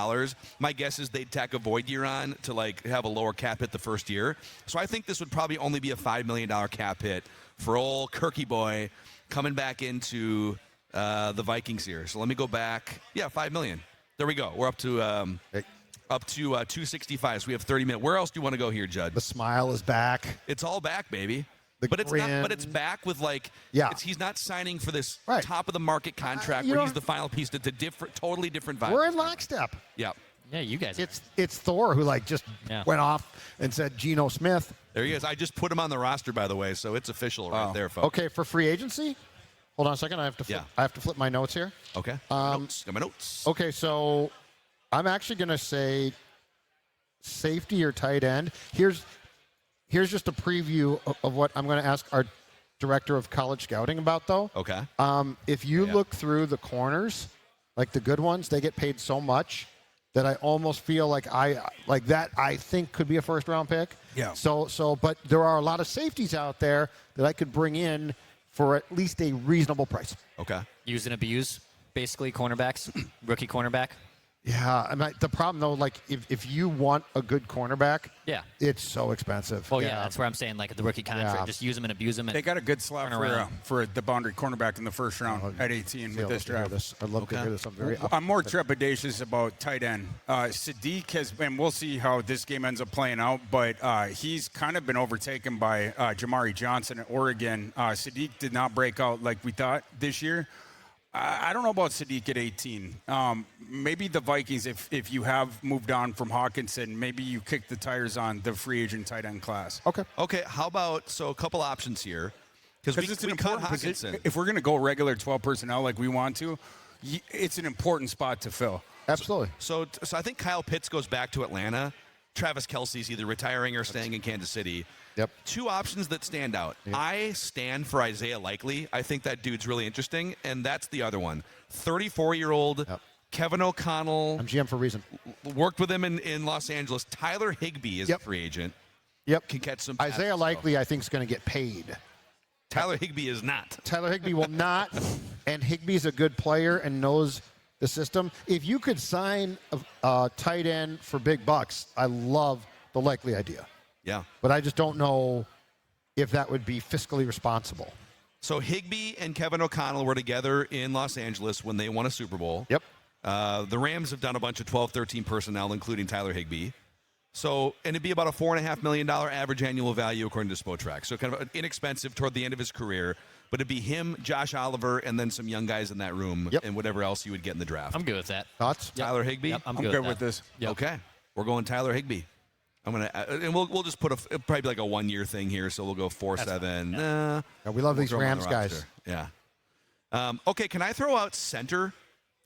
My guess is they'd tack a void year on to have a lower cap hit the first year. So I think this would probably only be a $5 million cap hit for old Kirky boy coming back into the Vikings here. So let me go back. Yeah, $5 million. There we go. We're up to 265. So we have 30 minutes. Where else do you want to go here, Judd? The smile is back. It's all back, baby. The But it's not. grin. But it's back with he's not signing for this top of the market contract where he's the final piece. It's a totally different vibe. We're in lockstep. Yeah. Yeah, you guys. It's Thor who just went off and said Geno Smith. There he is. I just put him on the roster, by the way, so it's official right there, folks. Okay, for free agency. Hold on a second. I have to flip my notes here. Okay. Got my notes. Okay, so I'm actually going to say safety or tight end. Here's just a preview of what I'm going to ask our director of college scouting about, though. Okay. If you look through the corners, like the good ones, they get paid so much that I almost feel like I think could be a first round pick. Yeah. So but there are a lot of safeties out there that I could bring in for at least a reasonable price. Okay. Use and abuse, basically, cornerbacks, rookie cornerback. Yeah, the problem though, if you want a good cornerback, it's so expensive. Oh yeah, that's where I'm saying the rookie contract, Yeah. just use them and abuse them. They got a good slot for the boundary cornerback in the first round at 18 with this draft. I'd love to hear this. I'm more trepidatious about tight end. Sadiq and we'll see how this game ends up playing out, but he's kind of been overtaken by Jamari Johnson at Oregon. Sadiq did not break out like we thought this year. I don't know about Sadiq at 18. Maybe the Vikings, if you have moved on from Hawkinson, maybe you kick the tires on the free agent tight end class. Okay. How about a couple options here? Because it's an we important cut Hawkinson. position. If we're going to go regular 12 personnel like we want to, it's an important spot to fill. Absolutely. So I think Kyle Pitts goes back to Atlanta. Travis Kelce's either retiring or staying in Kansas City. Yep. Two options that stand out. Yep. I stand for Isaiah Likely. I think that dude's really interesting, and that's the other one. 34-year-old Kevin O'Connell. I'm GM for a reason. Worked with him in Los Angeles. Tyler Higbee is a free agent. Yep. Can catch some Isaiah passes, Likely, I think, is going to get paid. Tyler Higbee is not. Tyler Higbee will not, and Higbee's a good player and knows the system. If you could sign a tight end for big bucks, I love the likely idea. Yeah. But I just don't know if that would be fiscally responsible. So Higbee and Kevin O'Connell were together in Los Angeles when they won a Super Bowl. Yep. The Rams have done a bunch of 12, 13 personnel, including Tyler Higbee. So, and it'd be about a $4.5 million average annual value according to Spotrac. So kind of inexpensive toward the end of his career. But it'd be him, Josh Oliver, and then some young guys in that room, Yep. and whatever else you would get in the draft. I'm good with that. Thoughts? Tyler Higbee? Yep, I'm I'm good, good with with that. this. Yep. Okay. We're going Tyler Higbee. I'm gonna and we'll just put it'll probably be like a 1 year thing here, so we'll go 4-7. Yeah, we love these throw 'em on Rams the guys. roster. Yeah. Okay, can I throw out center?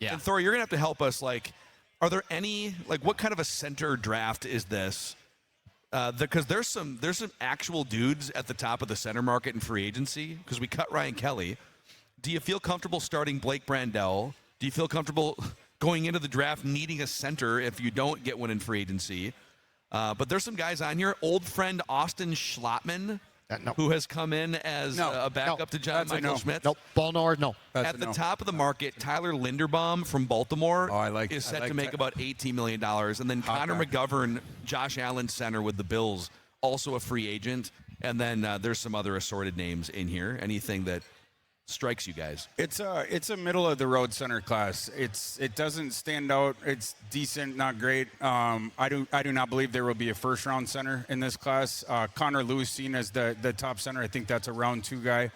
Yeah. And Thor, you're gonna have to help us. Like, are there any what kind of a center draft is this? Because there's some actual dudes at the top of the center market in free agency. Because we cut Ryan Kelly. Do you feel comfortable starting Blake Brandel? Do you feel comfortable going into the draft needing a center if you don't get one in free agency? But there's some guys on here. Old friend Austin Schlottman, No. who has come in as No. a backup to John That's a Michael no. Schmidt. Nope. Ballnor, no. That's At a the no. top of the market, Tyler Linderbaum from Baltimore is set to make about $18 million. And then Connor guy. McGovern, Josh Allen center with the Bills, also a free agent. And then there's some other assorted names in here. Anything that strikes you guys? It's a middle of the road center class. It doesn't stand out. It's decent, not great. I do not believe there will be a first round center in this class. Connor Lewis seen as the top center. I think that's a round 2 guy.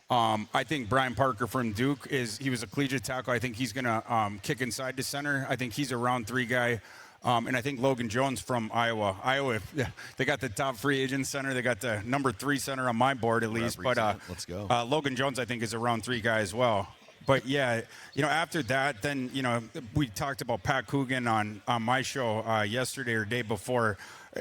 I think Brian Parker from Duke he was a collegiate tackle. I think he's gonna kick inside to center. I think he's a round 3 guy. And I think Logan Jones from Iowa. They got the top free agent center. They got the number 3 center on my board at least. But let's go. Logan Jones, I think, is a round 3 guy as well. But yeah, after that, then we talked about Pat Coogan on my show yesterday or day before.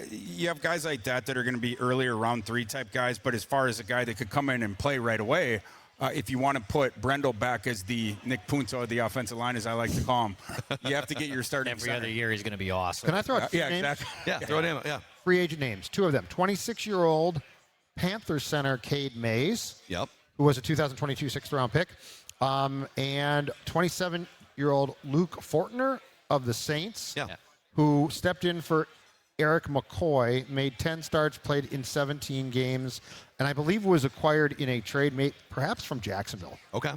You have guys like that are going to be earlier round 3 type guys. But as far as a guy that could come in and play right away. If you want to put Brendel back as the Nick Punto of the offensive line, as I like to call him, you have to get your starting Every center. other year he's going to be awesome. Can I throw out two Yeah, names? exactly. Yeah, throw it in. Yeah. Free agent names, 2 of them. 26-year-old Panthers center Cade Mays, Yep. who was a 2022 sixth-round pick, and 27-year-old Luke Fortner of the Saints, Yeah. who stepped in for Eric McCoy, made 10 starts, played in 17 games, and I believe was acquired in a trade made perhaps from Jacksonville. Okay.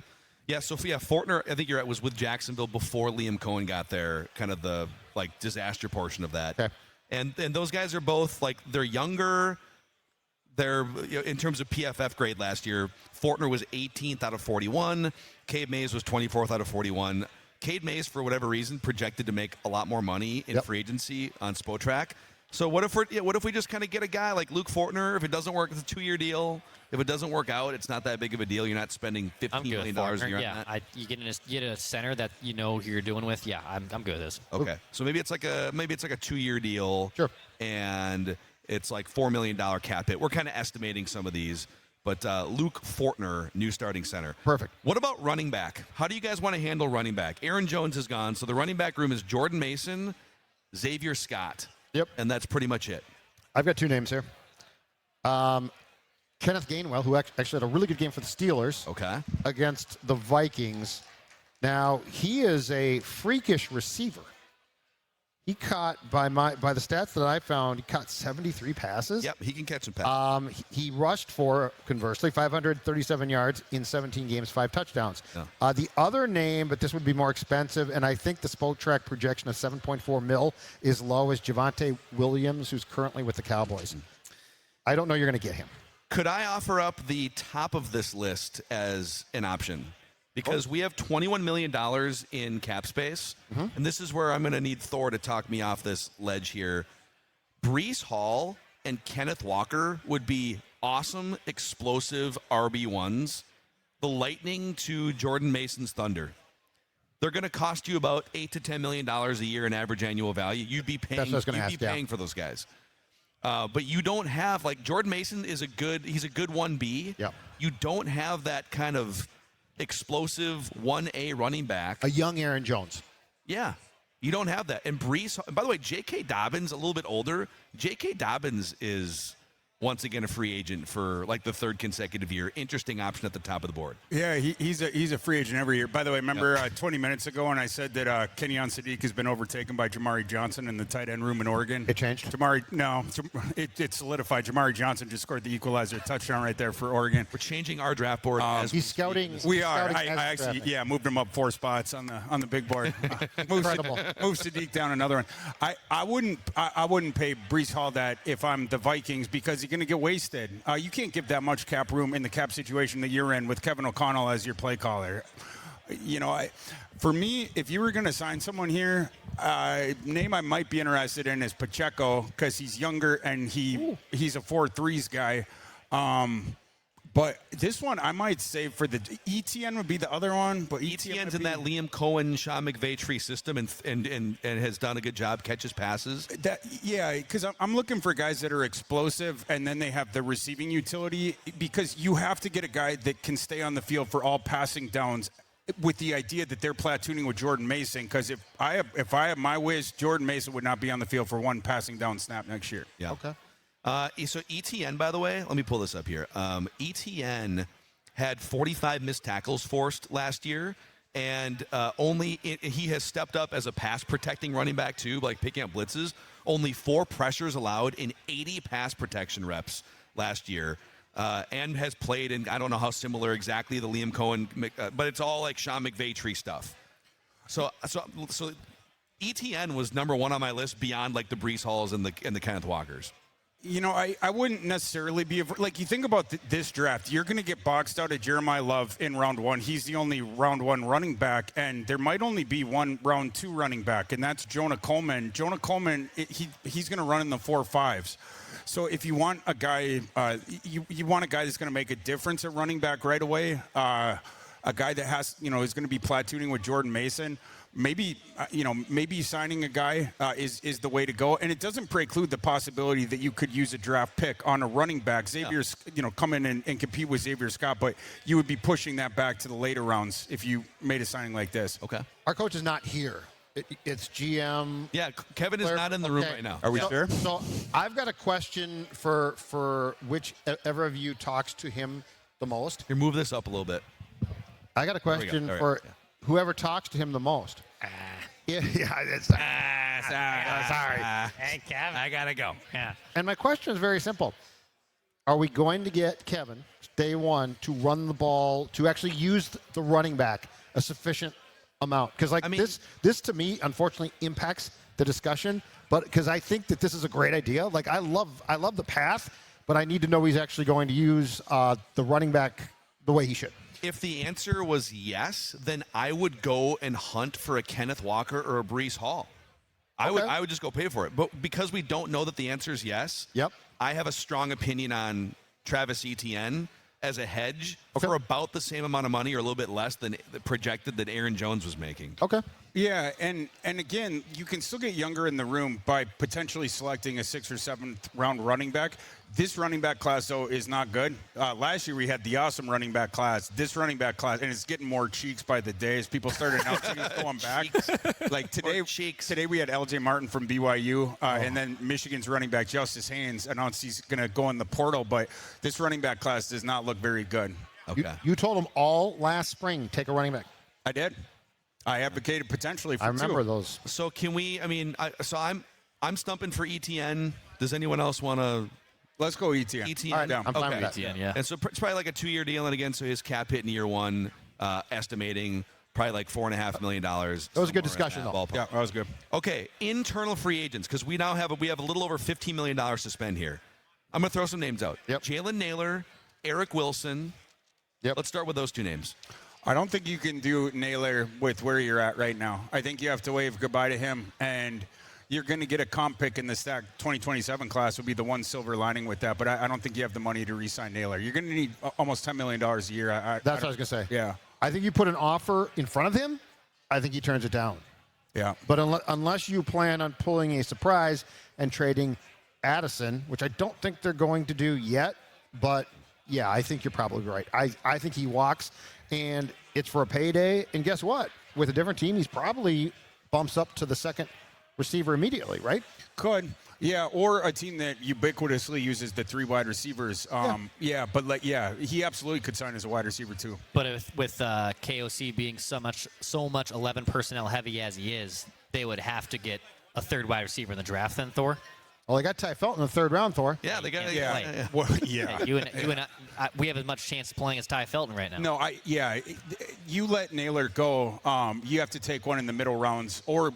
Yeah, Sophia Fortner, I think you're right, was with Jacksonville before Liam Cohen got there, kind of the disaster portion of that. Okay. And those guys are both they're younger. They're in terms of PFF grade last year, Fortner was 18th out of 41. Cade Mays was 24th out of 41. Cade Mays, for whatever reason, projected to make a lot more money in free agency on Spotrac. So what if we just kind of get a guy like Luke Fortner? If it doesn't work, it's a 2-year deal. If it doesn't work out, it's not that big of a deal. You're not spending $15 million a year on that. You get a center that you know who you're doing with. Yeah, I'm good with this. Okay, so maybe it's like a 2-year deal. Sure. And it's like $4 million cap hit. We're kind of estimating some of these, but Luke Fortner, new starting center. Perfect. What about running back? How do you guys want to handle running back? Aaron Jones is gone, so the running back room is Jordan Mason, Xavier Scott. Yep. And that's pretty much it. I've got 2 names here. Kenneth Gainwell, who actually had a really good game for the Steelers against the Vikings. Now, he is a freakish receiver. He caught, by the stats that I found, he caught 73 passes. Yep, he can catch some passes. He rushed for, conversely, 537 yards in 17 games, 5 touchdowns. Yeah. The other name, but this would be more expensive, and I think the Spotrac projection of $7.4 million is low, is Javonte Williams, who's currently with the Cowboys. I don't know you're going to get him. Could I offer up the top of this list as an option? Because we have $21 million in cap space, and this is where I'm going to need Thor to talk me off this ledge here. Breece Hall and Kenneth Walker would be awesome, explosive RB1s. The Lightning to Jordan Mason's Thunder. They're going to cost you about $8 to $10 million a year in average annual value. You'd be paying. That's what I was gonna ask, paying for those guys. But you don't have Jordan Mason is he's a good 1B. Yep. You don't have that kind of explosive 1A running back. A young Aaron Jones. Yeah. You don't have that. And Breece, by the way, J.K. Dobbins, a little bit older. J.K. Dobbins is once again a free agent for like the third consecutive year. Interesting option at the top of the board. Yeah, he's a free agent every year. By the way, remember 20 minutes ago when I said that Kenyon Sadiq has been overtaken by Jamari Johnson in the tight end room in Oregon? It changed? It solidified. Jamari Johnson just scored the equalizer touchdown right there for Oregon. We're changing our draft board. As He's scouting. We are. scouting I as actually, drafting. moved him up 4 spots on the big board. Incredible. Move Sadiq down another one. I wouldn't pay Breece Hall that if I'm the Vikings because he's going to get wasted. You can't give that much cap room in the cap situation that you're in with Kevin O'Connell as your play caller. For me, if you were going to sign someone here, name I might be interested in is Pacheco because he's younger and he's a 4-3s guy. But this one I might save for the ETN would be the other one. But ETN's in that Liam Cohen, Sean McVay tree system and has done a good job, catches passes. Because I'm looking for guys that are explosive and then they have the receiving utility because you have to get a guy that can stay on the field for all passing downs with the idea that they're platooning with Jordan Mason. Because if I have my wish, Jordan Mason would not be on the field for one passing down snap next year. Yeah. Okay. So ETN, by the way, let me pull this up here. ETN had 45 missed tackles forced last year, and he has stepped up as a pass protecting running back too, like picking up blitzes. Only 4 pressures allowed in 80 pass protection reps last year, and has played in I don't know how similar exactly the Liam Cohen, but it's all like Sean McVay tree stuff. So ETN was number 1 on my list beyond like the Breece Halls and the Kenneth Walkers. I wouldn't necessarily be like you think about this draft. You're going to get boxed out of Jeremiah Love in round 1. He's the only round 1 running back, and there might only be one round 2 running back, and that's Jonah Coleman. Jonah Coleman, he's going to run in the 4.5s. So if you want a guy, you want a guy that's going to make a difference at running back right away. A guy that has is going to be platooning with Jordan Mason. Maybe signing a guy is the way to go, and it doesn't preclude the possibility that you could use a draft pick on a running back. Xavier's, come in and compete with Xavier Scott, but you would be pushing that back to the later rounds if you made a signing like this. Okay. Our coach is not here. It's GM. Yeah, Kevin is not in the room right now. Are we sure? So I've got a question for whichever of you talks to him the most. Here, move this up a little bit. I got a question All right. for whoever talks to him the most. Sorry. Hey, Kevin, I gotta go. Yeah. And my question is very simple. Are we going to get Kevin, day 1, to run the ball, to actually use the running back a sufficient amount? Because this to me, unfortunately, impacts the discussion. But because I think that this is a great idea. Like I love the path, but I need to know he's actually going to use the running back the way he should. If the answer was yes, then I would go and hunt for a Kenneth Walker or a Breece Hall. I would just go pay for it. But because we don't know that the answer is yes, I have a strong opinion on Travis Etienne as a hedge for about the same amount of money or a little bit less than projected that Aaron Jones was making. Okay. Yeah, and again, you can still get younger in the room by potentially selecting a 6th or 7th round running back. This running back class, though, is not good. Last year we had the awesome running back class. This running back class, and it's getting more cheeks by the day as people started announcing it's going back. Like today we had LJ Martin from BYU, and then Michigan's running back Justice Haynes announced he's going to go in the portal. But this running back class does not look very good. Okay. You told him all last spring, take a running back. I did. I advocated potentially for 2. I remember those. So can we? I'm stumping for ETN. Does anyone else want to? Let's go ETN. ETN. All right, down. I'm fine Okay. with that. ETN, yeah. And so it's probably like a 2-year deal, and again, so his cap hit in year 1, estimating probably like $4.5 million. That was a good discussion, though. Yeah, that was good. Okay, internal free agents, because we have a little over $15 million to spend here. I'm going to throw some names out. Yep. Jalen Naylor, Eric Wilson. Yep. Let's start with those 2 names. I don't think you can do Naylor with where you're at right now. I think you have to wave goodbye to him, and you're going to get a comp pick in the stack 2027 class would be the one silver lining with that, but I don't think you have the money to re-sign Naylor. You're going to need almost $10 million a year. That's what I was going to say. Yeah. I think you put an offer in front of him, I think he turns it down. Yeah. But unless you plan on pulling a surprise and trading Addison, which I don't think they're going to do yet, but yeah, I think you're probably right. I think he walks, and it's for a payday. And guess what? With a different team, he's probably bumps up to the second receiver immediately, right? Could. Yeah, or a team that ubiquitously uses the 3 wide receivers. He absolutely could sign as a wide receiver too. But with KOC being so much 11 personnel heavy as he is, they would have to get a third wide receiver in the draft then, Thor. Well, they got Ty Felton in the 3rd round, Thor. Yeah, they got Yeah. Well, yeah. You and we have as much chance of playing as Ty Felton right now. No, you let Naylor go. You have to take one in the middle rounds or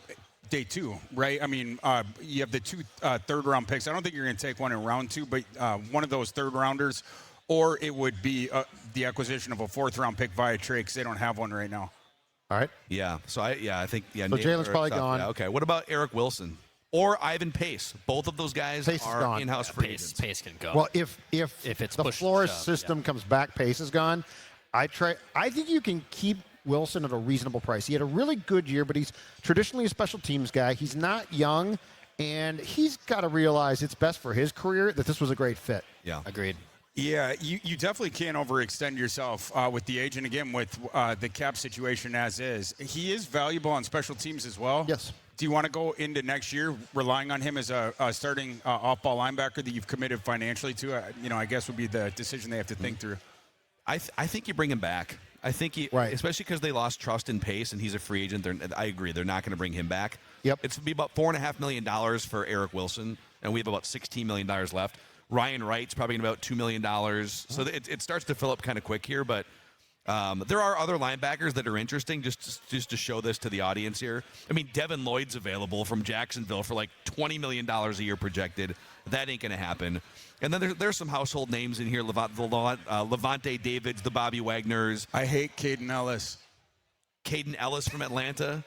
day 2, right? I mean, you have the 2 third-round picks. I don't think you're going to take one in round 2, but one of those third-rounders, or it would be the acquisition of a 4th-round pick via trade because they don't have one right now. All right. Yeah. So I think So Jalen's probably gone. Yeah, okay. What about Eric Wilson or Ivan Pace? Both of those guys Pace is are gone. in-house free agents. Pace can go. Well, if it's the push Flores shove, system comes back, Pace is gone. I think you can keep Wilson at a reasonable price. He had a really good year, but he's traditionally a special teams guy. He's not young, and he's got to realize it's best for his career that this was a great fit. Yeah. Agreed. Yeah, you definitely can't overextend yourself with the age, and again with the cap situation as is. He is valuable on special teams as well. Yes. Do you want to go into next year relying on him as a starting off-ball linebacker that you've committed financially to? I guess would be the decision they have to think through. I think you bring him back. I think especially because they lost trust in Pace and he's a free agent. I agree. They're not going to bring him back. Yep. It's be about $4.5 million for Eric Wilson, and we have about $16 million left. Ryan Wright's probably about $2 million. So it starts to fill up kind of quick here, but there are other linebackers that are interesting just to show this to the audience here. I mean, Devin Lloyd's available from Jacksonville for like $20 million a year projected. That ain't going to happen. And then there's some household names in here, Levante Davids, the Bobby Wagners. I hate Caden Ellis. Caden Ellis from Atlanta.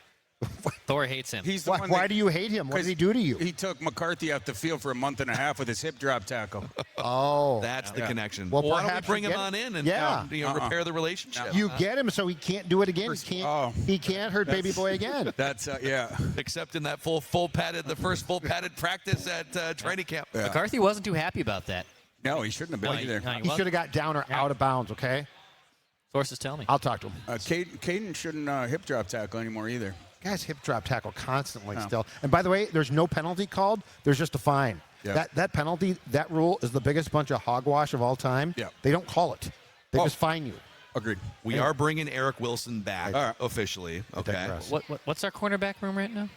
Thor hates him. He's the one Why do you hate him? What did he do to you? He took McCarthy off the field for a month and a half with his hip drop tackle. Oh. That's the connection. Well, Why don't we perhaps bring you him get- on in and repair the relationship? You get him so he can't do it again. He can't hurt baby boy again. That's Except in that first full padded practice at training camp. Yeah. McCarthy wasn't too happy about that. No, he shouldn't have been either. He should have got down or out of bounds, okay? Sources tell me. I'll talk to him. Caden shouldn't hip drop tackle anymore either. Guys hip drop tackle constantly still. And by the way, there's no penalty called. There's just a fine. Yeah. That penalty, that rule is the biggest bunch of hogwash of all time. Yeah. They don't call it. They just fine you. Agreed. We are bringing Eric Wilson back officially. Okay. digress. What's our cornerback room right now?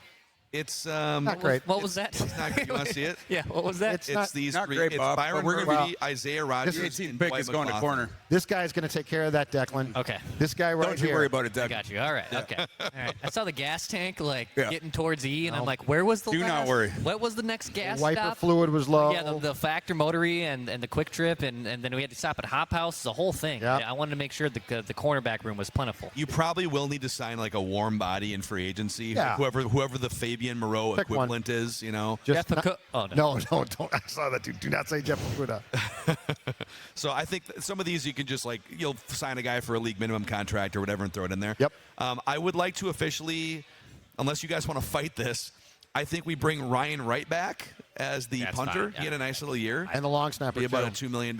It's Not great. What was that? you want to see it? Yeah, what was that? It's these not three. great, It's Bob, Byron but we're gonna Murphy, Isaiah Rodgers, This 18th and pick Dwight is going to McLaughlin. corner. This guy's going to take care of that, Declan. Okay. This guy right Don't here. you worry about it, I Doug. got you. All right. Okay. All right. I saw the gas tank Yeah. getting towards E, and I'm like, where was the Do not last- worry. What was the next gas Wiper stop? fluid was low. Yeah, the factor motory and the quick trip, and then we had to stop at Hop House. The whole thing. Yep. I wanted to make sure the cornerback room was plentiful. You probably will need to sign like a warm body in free agency. Yeah. Whoever the Fabian Moreau Pick one. equivalent is, Just Jeff not- Oh, no. No, don't. I saw that, dude. Do not say Jeff Okuda. So I think some of these you can just you'll sign a guy for a league minimum contract or whatever and throw it in there. Yep. I would like to officially, unless you guys want to fight this, I think we bring Ryan Wright back as the That's punter. fine, yeah. He had a nice little year. And the long snapper, Be about a too. $2 million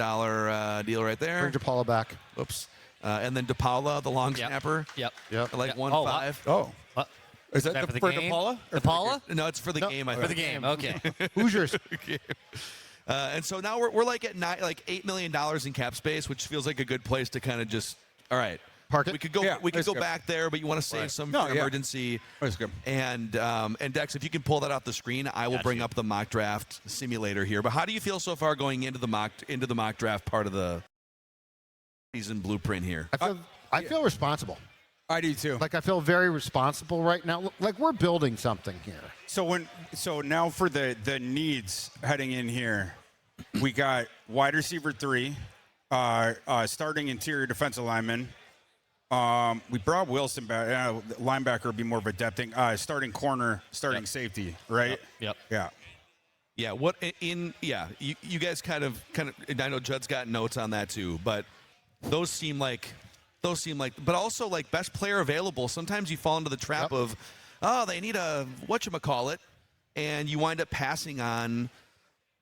deal right there. Bring Japala back. Whoops. And then DePaula, the long Yep. snapper. Yep. Yep. Like Yep. 1.5. Oh. What? Is that for the for game? DePaula? The Paula? No, it's for the game. I think. For the game. Okay. Hoosiers. And so now we're like at $8 million in cap space, which feels like a good place to kind of just all right. Park it. We could go. Yeah, we could that's go good. back there, but you want to save Right. some No, for yeah. emergency. That's good. And Dex, if you can pull that off the screen, I will Got bring you. up the mock draft simulator here. But how do you feel so far going into the mock draft part of the season blueprint here? I feel responsible. I do too. Like I feel very responsible right now. Like we're building something here. So now for the needs heading in here, we got wide receiver 3, starting interior defensive lineman. We brought Wilson back. Linebacker would be more of a depth thing. Starting corner, starting safety, right? Yep. Yeah. Yeah. You guys kind of. And I know Judd's got notes on that too, but those seem like, but also like best player available. Sometimes you fall into the trap of, they need a whatchamacallit, and you wind up passing on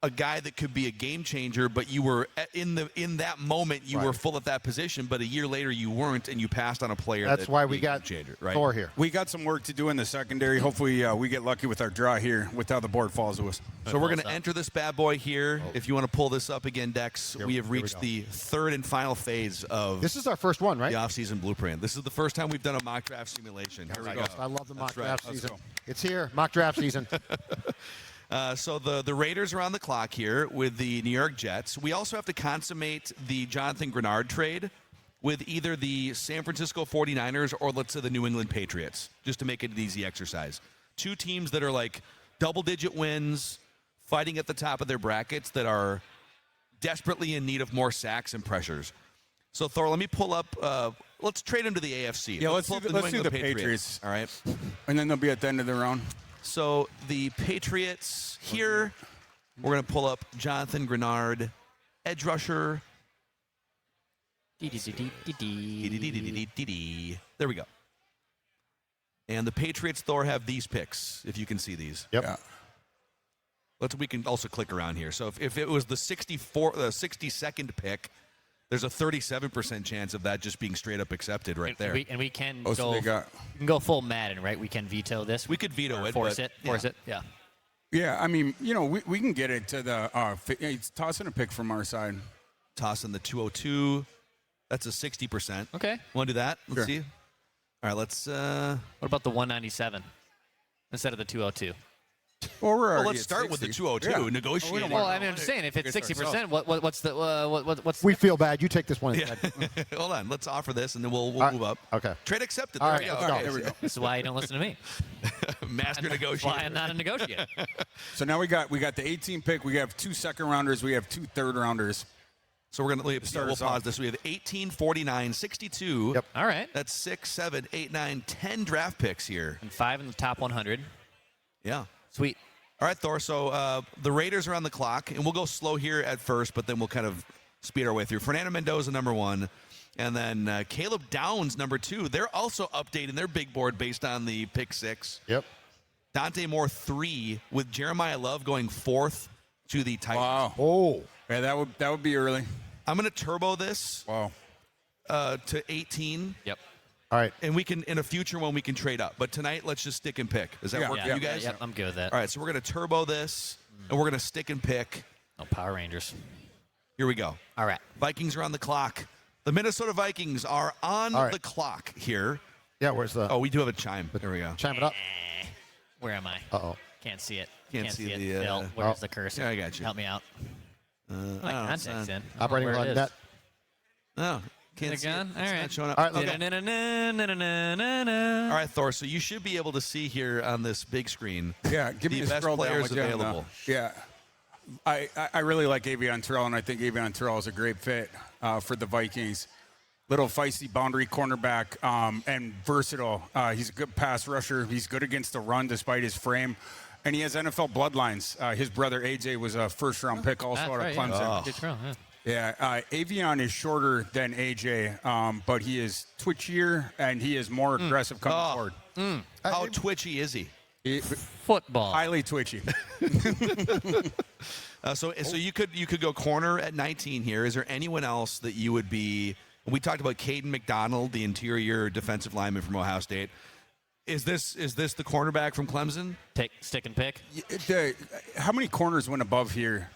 a guy that could be a game changer, but you were in that moment you were full at that position, but a year later you weren't, and you passed on a player. That's why we got changer, right? Thor here. We got some work to do in the secondary. Hopefully, we get lucky with our draw here with how the board falls to us. So we're going to enter this bad boy here. If you want to pull this up again, Dex, we have we reached go. the third and final phase of This is our first one, right? the offseason blueprint. This is the first time we've done a mock draft simulation. Here we go. I love the mock right. draft Let's season. go. It's here, mock draft season. So the Raiders are on the clock here with the New York Jets. We also have to consummate the Jonathan Greenard trade with either the San Francisco 49ers or, let's say, the New England Patriots, just to make it an easy exercise. Two teams that are like double-digit wins, fighting at the top of their brackets, that are desperately in need of more sacks and pressures. So, Thor, let me pull up. Let's trade them to the AFC. Yeah, let's pull do up the New England Patriots. All right. And then they'll be at the end of the round. So the Patriots here, we're going to pull up Jonathan Greenard, edge rusher. There we go. And the Patriots, Thor, have these picks, if you can see these. Yep. Yeah. We can also click around here. So if it was the 62nd pick, there's a 37% chance of that just being straight up accepted right there. We can Oh, so go. they got- We can go full Madden, right? We can veto this. We could veto it. Force but, it. Yeah. Yeah, I mean, we can get it to the it's tossing a pick from our side. Toss in the 202. That's a 60%. Okay. Want to do that? Let's Sure. see. All right, let's. What about the 197 instead of the 202? Well, we're Well, already let's at start with the 60. 202. Yeah. Negotiate. Well, I mean, I'm just saying, if it's 60%, what's the what's We feel bad. You take this one. Yeah. instead. Hold on. Let's offer this, and then we'll right. move up. Okay. Trade accepted. All There right, we go. let's go. Okay. There we go. This is why you don't listen to me. Master That's negotiator. why I'm not a negotiator. So now we got the 18 pick. We have 2 second-rounders. We have 2 third-rounders. So we're going to Start we'll us pause off. this. We have 18, 49, 62. Yep. All right. That's 6, 7, 8, 9, 10 draft picks here. And 5 in the top 100. Yeah. Sweet. All right, Thor. So the Raiders are on the clock, and we'll go slow here at first, but then we'll kind of speed our way through. Fernando Mendoza, number 1, and then Caleb Downs, number 2. They're also updating their big board based on the pick 6. Yep. Dante Moore, 3, with Jeremiah Love going 4th to the Titans. Wow. Oh. Yeah, that would be early. I'm going to turbo this Wow. to 18. Yep. All right. And we can, in a future one, we can trade up. But tonight, let's just stick and pick. Does that Yeah. work for you guys? Yep, I'm good with that. All right, so we're going to turbo this, and we're going to stick and pick. No Power Rangers. Here we go. All right. Vikings are on the clock. The Minnesota Vikings are on All right. the clock here. Yeah, where's the... Oh, we do have a chime. There we go. Chime it up. Where am I? Uh-oh. Can't see it. Can't see it. the, Phil, where's the cursor? yeah, I got you. Help me out. I My don't know, contact's it's in. I don't know Operating where it on is. net. No, can't Is it see it. gone? All It's right. not showing up. All right, let's Okay. Na-na-na-na-na-na-na. All right, Thor, so you should be able to see here on this big screen Yeah, give me the a best scroll down players with you on the- available. Yeah. I really like Avion Terrell, and I think Avion Terrell is a great fit for the Vikings. Little feisty boundary cornerback and versatile. He's a good pass rusher. He's good against the run despite his frame. And he has NFL bloodlines. His brother AJ was a first-round pick also That's out of right, Clemson. yeah. Good throw, yeah. Yeah, Avion is shorter than AJ, but he is twitchier and he is more aggressive coming forward. How twitchy is he? Football. Highly twitchy. So you could go corner at 19 here. Is there anyone else that you would be? We talked about Caden McDonald, the interior defensive lineman from Ohio State. Is this the cornerback from Clemson? Take stick and pick. How many corners went above here?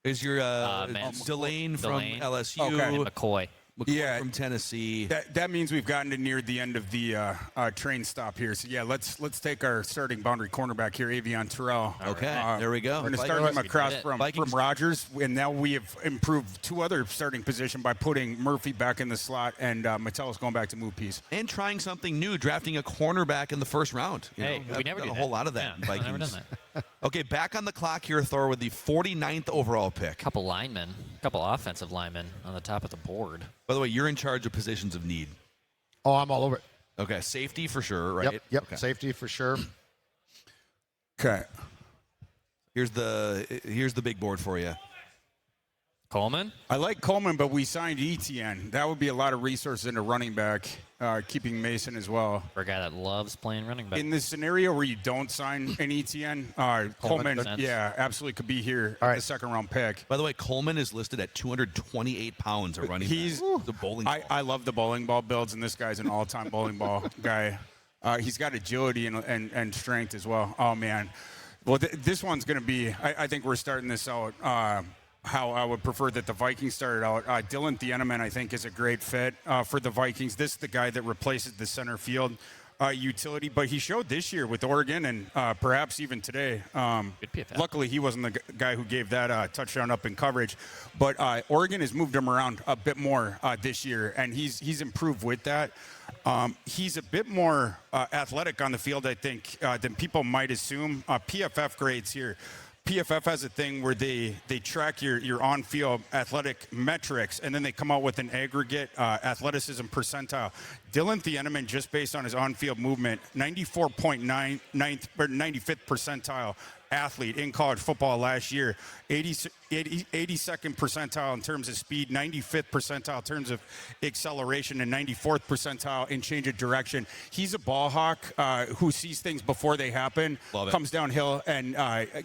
Is your Delane from Delane. LSU? Okay. And McCoy. McCoy Yeah. from Tennessee. That means we've gotten to near the end of the train stop here. So yeah, let's take our starting boundary cornerback here, Avion Terrell. Okay, there we go. We're going to Vikings- start him across did it. from Vikings- Rodgers, and now we have improved 2 other starting position by putting Murphy back in the slot and Metellus going back to move piece. And trying something new, drafting a cornerback in the first round. You Hey, know, we never done do a that. whole lot of that. Yeah, in we've never Vikings. done that. Okay, back on the clock here, Thor, with the 49th overall pick. Couple linemen, couple offensive linemen on the top of the board. By the way, you're in charge of positions of need. Oh, I'm all over it. Okay, safety for sure, right? Yep. Okay. Safety for sure. Okay. Here's the big board for you. Coleman? I like Coleman, but we signed Etienne. That would be a lot of resources into running back, keeping Mason as well. For a guy that loves playing running back. In the scenario where you don't sign an Etienne, Coleman, yeah, absolutely could be here All right. the second-round pick. By the way, Coleman is listed at 228 pounds of running He's back. The bowling ball. I love the bowling ball builds, and this guy's an all-time bowling ball guy. He's got agility and strength as well. Oh, man. Well, this one's going to be – I think we're starting this out how I would prefer that the Vikings started out. Dylan Thieneman, I think, is a great fit for the Vikings. This is the guy that replaces the center field utility, but he showed this year with Oregon and perhaps even today. Good PFF. Luckily, he wasn't the guy who gave that touchdown up in coverage, but Oregon has moved him around a bit more this year, and he's improved with that. He's a bit more athletic on the field, I think, than people might assume. PFF grades here. PFF has a thing where they track your on-field athletic metrics, and then they come out with an aggregate athleticism percentile. Dylan Thieneman, just based on his on-field movement, 94.9 95th percentile athlete in college football last year, 82nd percentile in terms of speed, 95th percentile in terms of acceleration, and 94th percentile in change of direction. He's a ball hawk who sees things before they happen, comes downhill, and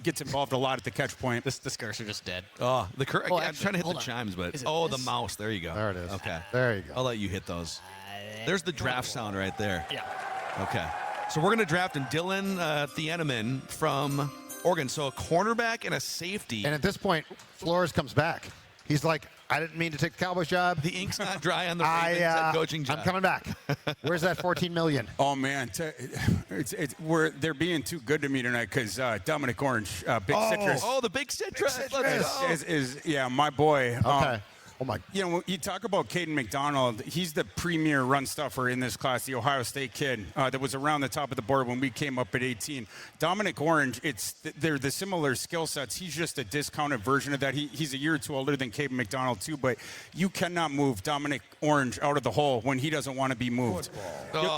gets involved a lot at the catch point. This cursor just dead. Oh, the Oh, I'm actually, trying to hit hold the on. chimes, but Is it the this? mouse. There you go. There it is. Okay. There you go. I'll let you hit those. There's the draft sound right there. Yeah. Okay. So we're going to draft in Dylan Thieneman from Oregon. So a cornerback and a safety. And at this point, Flores comes back. He's like, I didn't mean to take the Cowboys job. The ink's not dry on the Ravens head coaching job. I'm coming back. Where's that $14 million? Oh man, they're being too good to me tonight because Dominic Orange, Big Citrus, Oh, the big citrus. Let's go. is my boy. Okay. Oh my. You know, when you talk about Caden McDonald, he's the premier run stuffer in this class, the Ohio State kid that was around the top of the board when we came up at 18. Dominic Orange, they're the similar skill sets. He's just a discounted version of that. He's a year or two older than Caden McDonald too, but you cannot move Dominic Orange out of the hole when he doesn't want to be moved.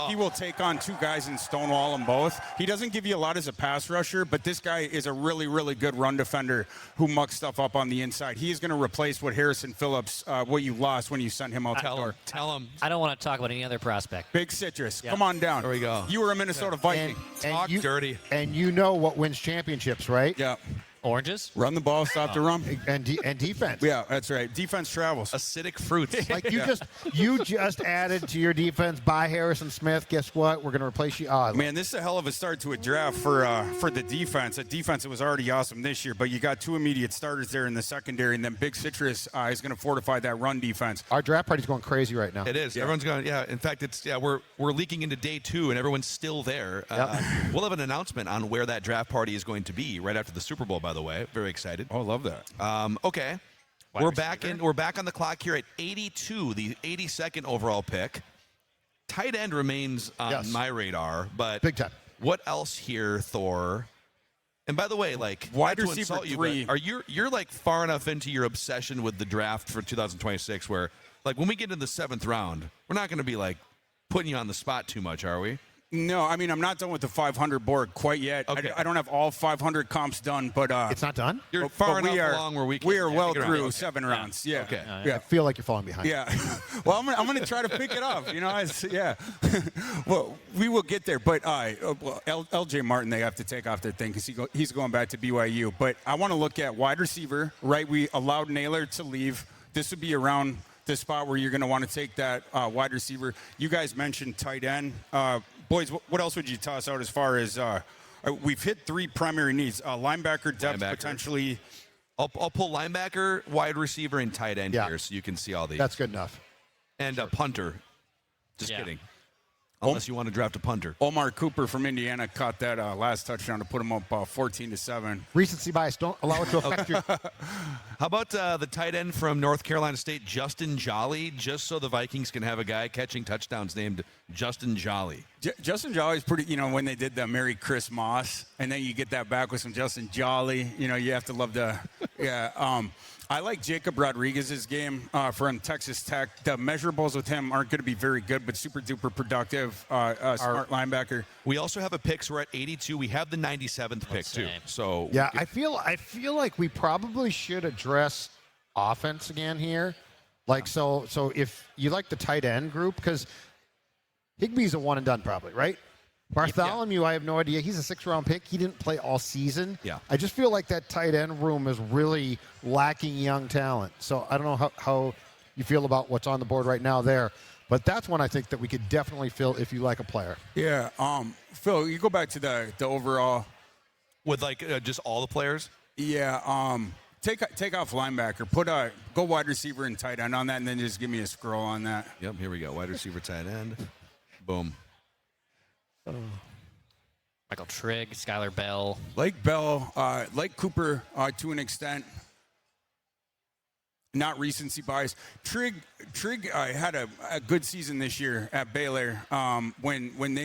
He will take on two guys and stonewall them both. He doesn't give you a lot as a pass rusher, but this guy is a really, really good run defender who mucks stuff up on the inside. He is going to replace what Harrison Phillips, what you lost when you sent him out. Tell him. I don't want to talk about any other prospect. Big Citrus, Yeah. come on down. There we go. You were a Minnesota Viking. Talk dirty. And you know what wins championships, right? Yeah. Oranges? Run the ball, stop the run. And defense. Yeah, that's right. Defense travels. Acidic fruits. Like you just added to your defense by Harrison Smith. Guess what? We're going to replace you. Man, this is a hell of a start to a draft for the defense. A defense that was already awesome this year, but you got two immediate starters there in the secondary, and then Big Citrus is going to fortify that run defense. Our draft party's going crazy right now. It is. Yeah. Everyone's going. Yeah. In fact, we're leaking into day 2, and everyone's still there. We'll have an announcement on where that draft party is going to be right after the Super Bowl. By the way, very excited. Oh, I love that. Okay. We're back on the clock here at 82, the 82nd overall pick. Tight end remains on my radar, but Big time. What else here, Thor? And by the way, like, Wide not to receiver insult you, 3. but you're like far enough into your obsession with the draft for 2026 where, like, when we get into the 7th round, we're not going to be like putting you on the spot too much, are we? No, I mean, I'm not done with the 500 board quite yet. Okay. I don't have all 500 comps done, but It's not done? You're but far we enough are, along where we can. we are well figure it out. through Okay. 7 rounds. Yeah. Okay. Yeah. I feel like you're falling behind. Yeah. Well, I'm going to try to pick it up. You know, yeah. Well, we will get there. But LJ Martin, they have to take off their thing because he's going back to BYU. But I want to look at wide receiver, right? We allowed Naylor to leave. This would be around the spot where you're going to want to take that wide receiver. You guys mentioned tight end. Boys, what else would you toss out as far as we've hit 3 primary needs? Linebacker depth potentially. I'll pull linebacker, wide receiver, and tight end here so you can see all these. That's good enough. And a punter. Just Yeah. kidding. Unless you want to draft a punter. Omar Cooper from Indiana caught that last touchdown to put him up 14-7. Recency bias. Don't allow it to affect your. How about the tight end from North Carolina State, Justin Jolly, just so the Vikings can have a guy catching touchdowns named Justin Jolly? Justin Jolly is pretty, when they did the Merry Chris Moss, and then you get that back with some Justin Jolly, you have to love the, I like Jacob Rodriguez's game from Texas Tech. The measurables with him aren't going to be very good, but super duper productive, smart linebacker. We also have a pick, so we're at 82. We have the 97th pick, too. So Yeah, I feel like we probably should address offense again here. Like, so if you like the tight end group, because Higbee's a one and done probably, right? Bartholomew, I have no idea. He's a 6th-round pick. He didn't play all season. Yeah. I just feel like that tight end room is really lacking young talent. So I don't know how you feel about what's on the board right now there. But that's one I think that we could definitely fill if you like a player. Yeah. Phil, you go back to the overall. With just all the players? Yeah. Take off linebacker. Go wide receiver and tight end on that, and then just give me a scroll on that. Yep, here we go. Wide receiver, tight end. Boom. Michael Trigg, Skylar Bell. Like Bell, like Cooper to an extent. Not recency bias. Trigg had a good season this year at Baylor. When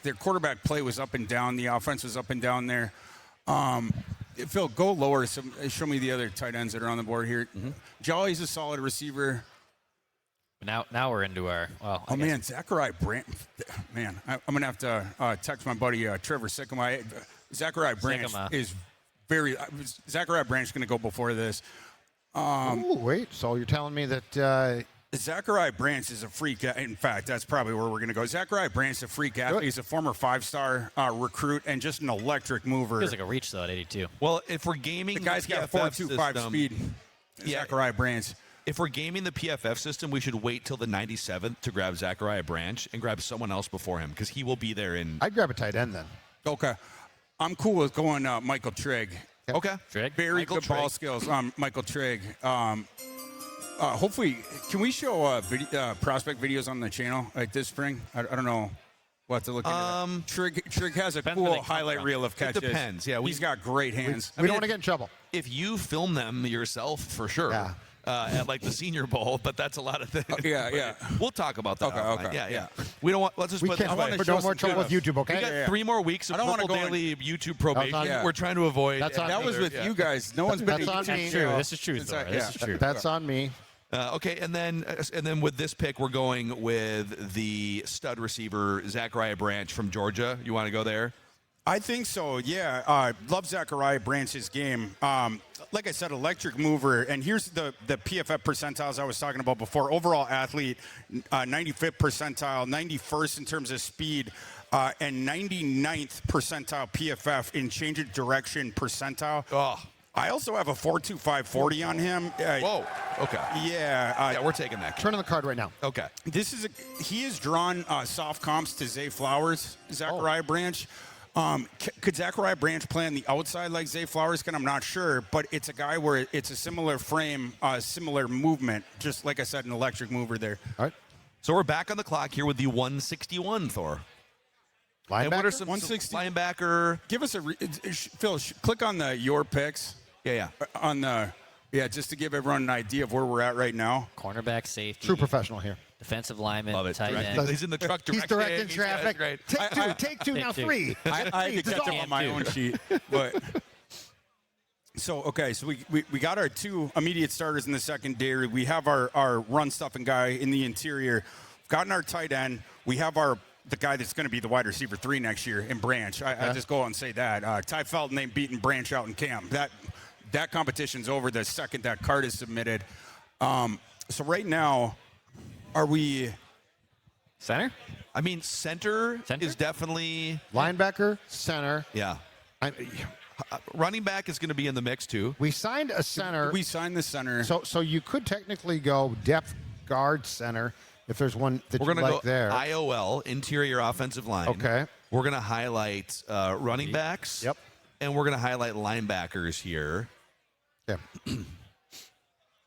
their quarterback play was up and down, the offense was up and down there. Phil, go lower. Show me the other tight ends that are on the board here. Mm-hmm. Jolly's a solid receiver. Now we're into our. Well, I guess. Man, Zachariah Branch. Man, I'm gonna have to text my buddy Trevor Sycamore. Zachariah Branch is very. Zachariah Branch is gonna go before this. Wait. So you're telling me that Zachariah Branch is a freak. In fact, that's probably where we're going to go. Zachariah Branch is a freak athlete. He's a former 5-star recruit and just an electric mover. Feels like a reach, though, at 82. Well, if we're gaming the guy's got PFF 4.25 speed. Yeah. Zachariah Branch. If we're gaming the PFF system, we should wait till the 97th to grab Zachariah Branch and grab someone else before him because he will be there in. I'd grab a tight end then. Okay. I'm cool with going Michael Trigg. Okay. Trigg? Very Michael good ball Trigg. skills. Michael Trigg. Hopefully, can we show prospect videos on the channel like this spring? I don't know. We'll have to look into that. Trig has a Depends where cool they come highlight from. reel of catches. It depends. Yeah, he's got great hands. We don't want to get in trouble. If you film them yourself, for sure. Yeah. At the Senior Bowl, but that's a lot of things. Yeah. We'll talk about that. Okay, offline. okay. Yeah. We don't want. Let's just We put. can't I wanna put show no more some trouble with YouTube, okay? We got 3 more weeks of I don't wanna Purple go in- Daily YouTube probation. That's on- We're trying to avoid. That's on That me. was with you guys. No one's been. That's on me. True. This is true, Thor. Yeah. This is true. That's on me. Okay, and then with this pick, we're going with the stud receiver Zachariah Branch from Georgia. You want to go there? I think so, yeah. Love Zachariah Branch's game. Like I said, electric mover. And here's the PFF percentiles I was talking about before. Overall athlete, 95th percentile, 91st in terms of speed, and 99th percentile PFF in change of direction percentile. Oh. I also have a 4.2540 on him. Whoa. Okay. Yeah. Yeah, we're taking that. Turn on the card right now. Okay. He has drawn soft comps to Zay Flowers, Zachariah Branch. Could Zachariah Branch play on the outside like Zay Flowers can? I'm not sure, but it's a guy where it's a similar frame, similar movement. Just like I said, an electric mover there. All right. So we're back on the clock here with the 161, Thor. And what are some 160 linebacker? Give us Phil. Click on your picks. Yeah. On the just to give everyone an idea of where we're at right now. Cornerback, safety. True professional here. Defensive lineman, Love it. tight Direct- end. He's in the truck He's directing He's traffic. great. Take two, now 3. I had to catch up on my own sheet, but so we got our 2 immediate starters in the secondary. We have our run stuffing guy in the interior. We've gotten our tight end. We have the guy that's going to be the wide receiver 3 next year in Branch. I just go out and say that. Ty Felton ain't beating Branch out in camp. That competition's over the second that card is submitted. So right now, are we Center? I mean, center is definitely Linebacker, center. yeah. Running back is going to be in the mix too. We signed a center. we signed the center? So you could technically go depth guard center if there's one that We're you going to like go there. IOL, interior offensive line. Okay. We're going to highlight running backs. Yep. And we're going to highlight linebackers here. Yeah.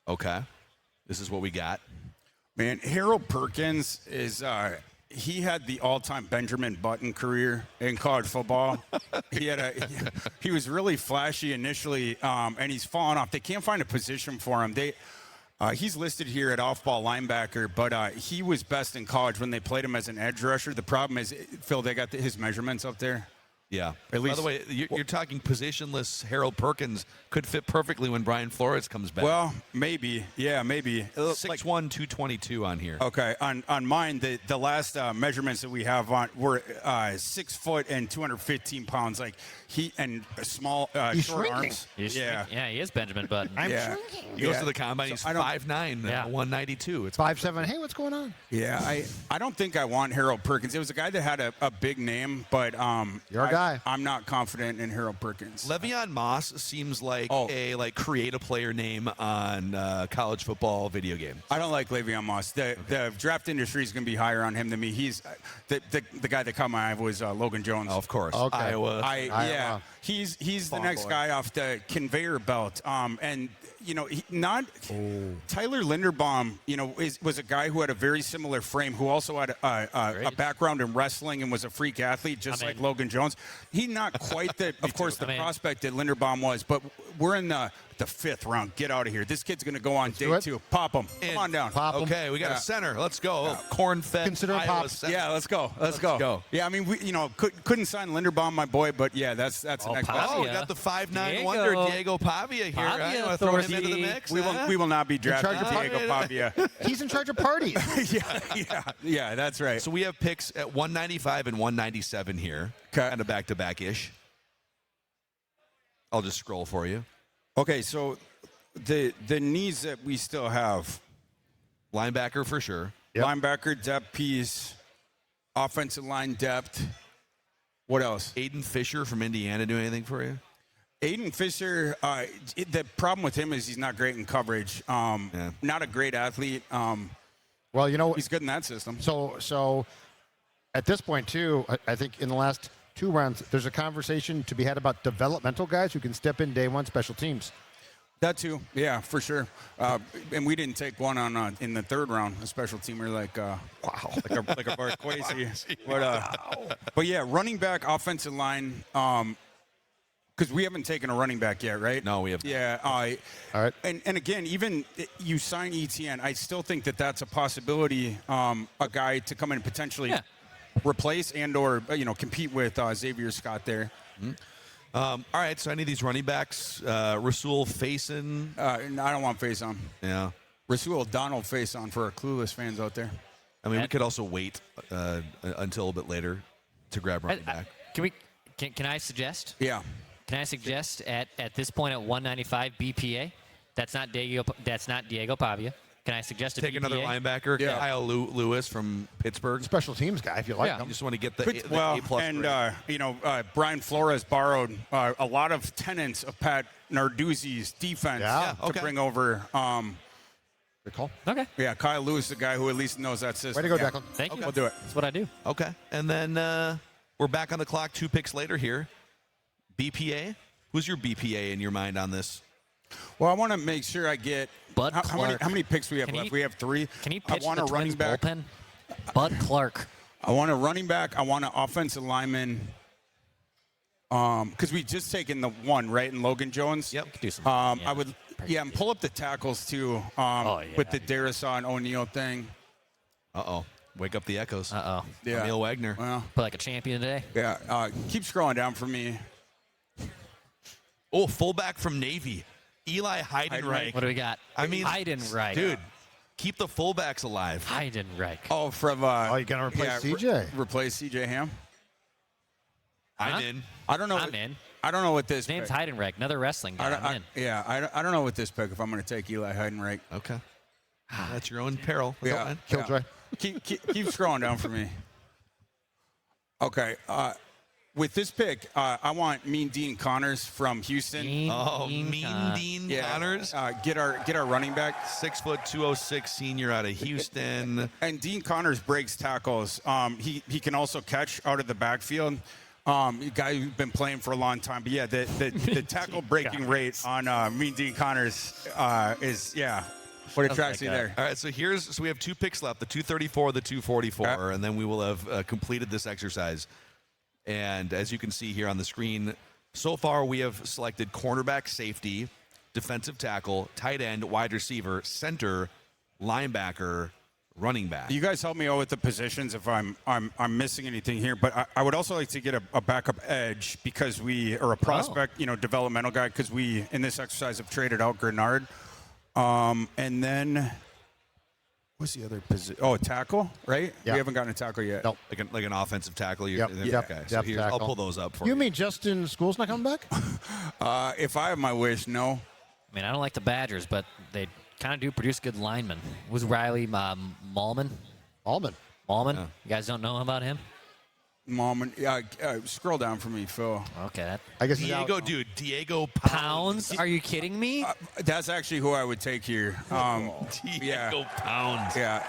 Okay. This is what we got. Man, Harold Perkins is he had the all-time Benjamin Button career in college football. He was really flashy initially, and he's fallen off. They can't find a position for him. He's listed here at off-ball linebacker, but he was best in college when they played him as an edge rusher. The problem is, Phil, they got his measurements up there. Yeah. At least- By the way, you're talking positionless. Harold Perkins could fit perfectly when Brian Flores comes back. Well, maybe. Yeah, maybe. 6'1", 222 on here. Okay, on mine, the last measurements that we have on were 6 foot and 215 pounds. Like he and small He's short shrinking. arms. He's Yeah, yeah, he is Benjamin Button. yeah, He goes to the combine. He's So I don't- 5'9", Yeah. 192. It's 5'7". Hey, what's going on? yeah. I don't think I want Harold Perkins. It was a guy that had a big name, but You're a guy. I'm not confident in Harold Perkins. Le'Veon Moss seems like Oh. a create a player name on college football video game. I don't like Le'Veon Moss. The draft industry is going to be higher on him than me. He's the guy that caught my eye was Logan Jones. Oh, of course. Okay. Iowa. Yeah, he's the Farm next boy. guy off the conveyor belt. And Tyler Linderbaum. Was a guy who had a very similar frame, who also had a background in wrestling and was a freak athlete, just like Logan Jones. He's not quite the, of course, the prospect that Linderbaum was, but we're in the 5th round. Get out of here. This kid's going to go on do day it. 2. Pop him. Come on down. Pop 'em. Okay, we got a center. Let's go. Corn-fed Consider him Iowa pop. center. Yeah, let's go. Let's go. Yeah, I mean, we couldn't sign Linderbaum, my boy, but yeah, that's the next. Pavia. Oh, we got the 5'9" Diego. wonder, Diego Pavia here. Pavia Right? Want to throw him into the authority. mix? We will not be drafting charge of Diego Pavia. He's in charge of parties. yeah, that's right. So we have picks at 195 and 197 here, Okay. kind of back-to-back-ish. I'll just scroll for you. Okay, so the needs that we still have: Linebacker for sure. Yep. linebacker depth piece, offensive line depth. What else? Aiden Fisher from Indiana do anything for you? Aiden Fisher. The problem with him is he's not great in coverage. Not a great athlete. Well, He's good in that system. So at this point, too, I think in the last 2 rounds, there's a conversation to be had about developmental guys who can step in day one special teams. That too, yeah, for sure. And we didn't take one on in the 3rd round, a special teamer like like a Barquesi. But yeah, running back, offensive line. Because we haven't taken a running back yet, right? No, we have not. Yeah. All right. And again, even you sign ETN, I still think that that's a possibility. A guy to come in and potentially replace and or compete with Xavier Scott there. All right, so any of these running backs, Rasul Faison. I don't want face on. Yeah. Rasul Donald face on for our clueless fans out there. I mean, we could also wait until a bit later to grab running back. Can I suggest? Yeah. Can I suggest at this point at 195 BPA? That's not Diego Pavia. Can I suggest a Take BPA? another linebacker, Yeah. Kyle Lewis from Pittsburgh. Special teams guy, if you like Yeah. You him. just want to get the Well, A-plus and grade. Brian Flores borrowed a lot of tenets of Pat Narduzzi's defense Yeah, to okay. bring over. Good call. Okay. Yeah, Kyle Lewis, the guy who at least knows that system. Way to go, yeah. Declan. Thank you. We'll do it. That's what I do. Okay, and then we're back on the clock 2 picks later here. BPA? Who's your BPA in your mind on this? Well, I want to make sure I get. Bud how many? Clark. How many picks we have Can left? he- We have 3. Can he I pitch want the a running Twins back. bullpen? Bud Clark. I want a running back. I want an offensive lineman. Because we just taken the one right in Logan Jones. Yep. Do some. I would, and pull up the tackles too. With the Darisaw and O'Neal thing. Uh-oh. Wake up the echoes. Uh-oh. Yeah. Emil Wagner. Well, Put like a champion today. yeah. Keep scrolling down for me. Oh, fullback from Navy. Eli Heidenreich. What do we got? I mean, Heidenreich. Dude, keep the fullbacks alive. Heidenreich. Oh, from you're gonna replace CJ. Replace CJ Ham. I'm in. I don't know. I'm in. I don't know what this. His name's pick. Heidenreich. Another wrestling guy. I'm in. I don't know what this pick. If I'm going to take Eli Heidenreich. Okay. That's your own peril. That's Yeah. fine. Killjoy. Keep scrolling down for me. Okay. With this pick, I want Mean Dean Connors from Houston. Oh, Dean Mean Con- Dean Yeah. Connors. Get our running back. 6', 206 senior out of Houston. And Dean Connors breaks tackles. He can also catch out of the backfield. A guy who's been playing for a long time. But yeah, the tackle breaking rate on Mean Dean Connors is what attracts you there. All right, so we have 2 picks left, the 234, the 244, Okay. and then we will have completed this exercise. And as you can see here on the screen, so far we have selected cornerback, safety, defensive tackle, tight end, wide receiver, center, linebacker, running back. You guys help me out with the positions if I'm missing anything here, but I would also like to get a backup edge because or a prospect, developmental guy, because we in this exercise have traded out Greenard, and then what's the other position? Oh, a tackle, right? Yeah. We haven't gotten a tackle yet. Nope. Like an offensive tackle. Yep. Okay. So Yep, I'll tackle. pull those up for you. You mean Justin School's not coming back? If I have my wish, no. I mean, I don't like the Badgers, but they kind of do produce good linemen. Was Riley Mallman? Allman. Mallman? You guys don't know about him? Mom, scroll down for me, Phil. Okay. I guess he's out. Diego Pounds? Are you kidding me? That's actually who I would take here. Diego Pounds. Yeah.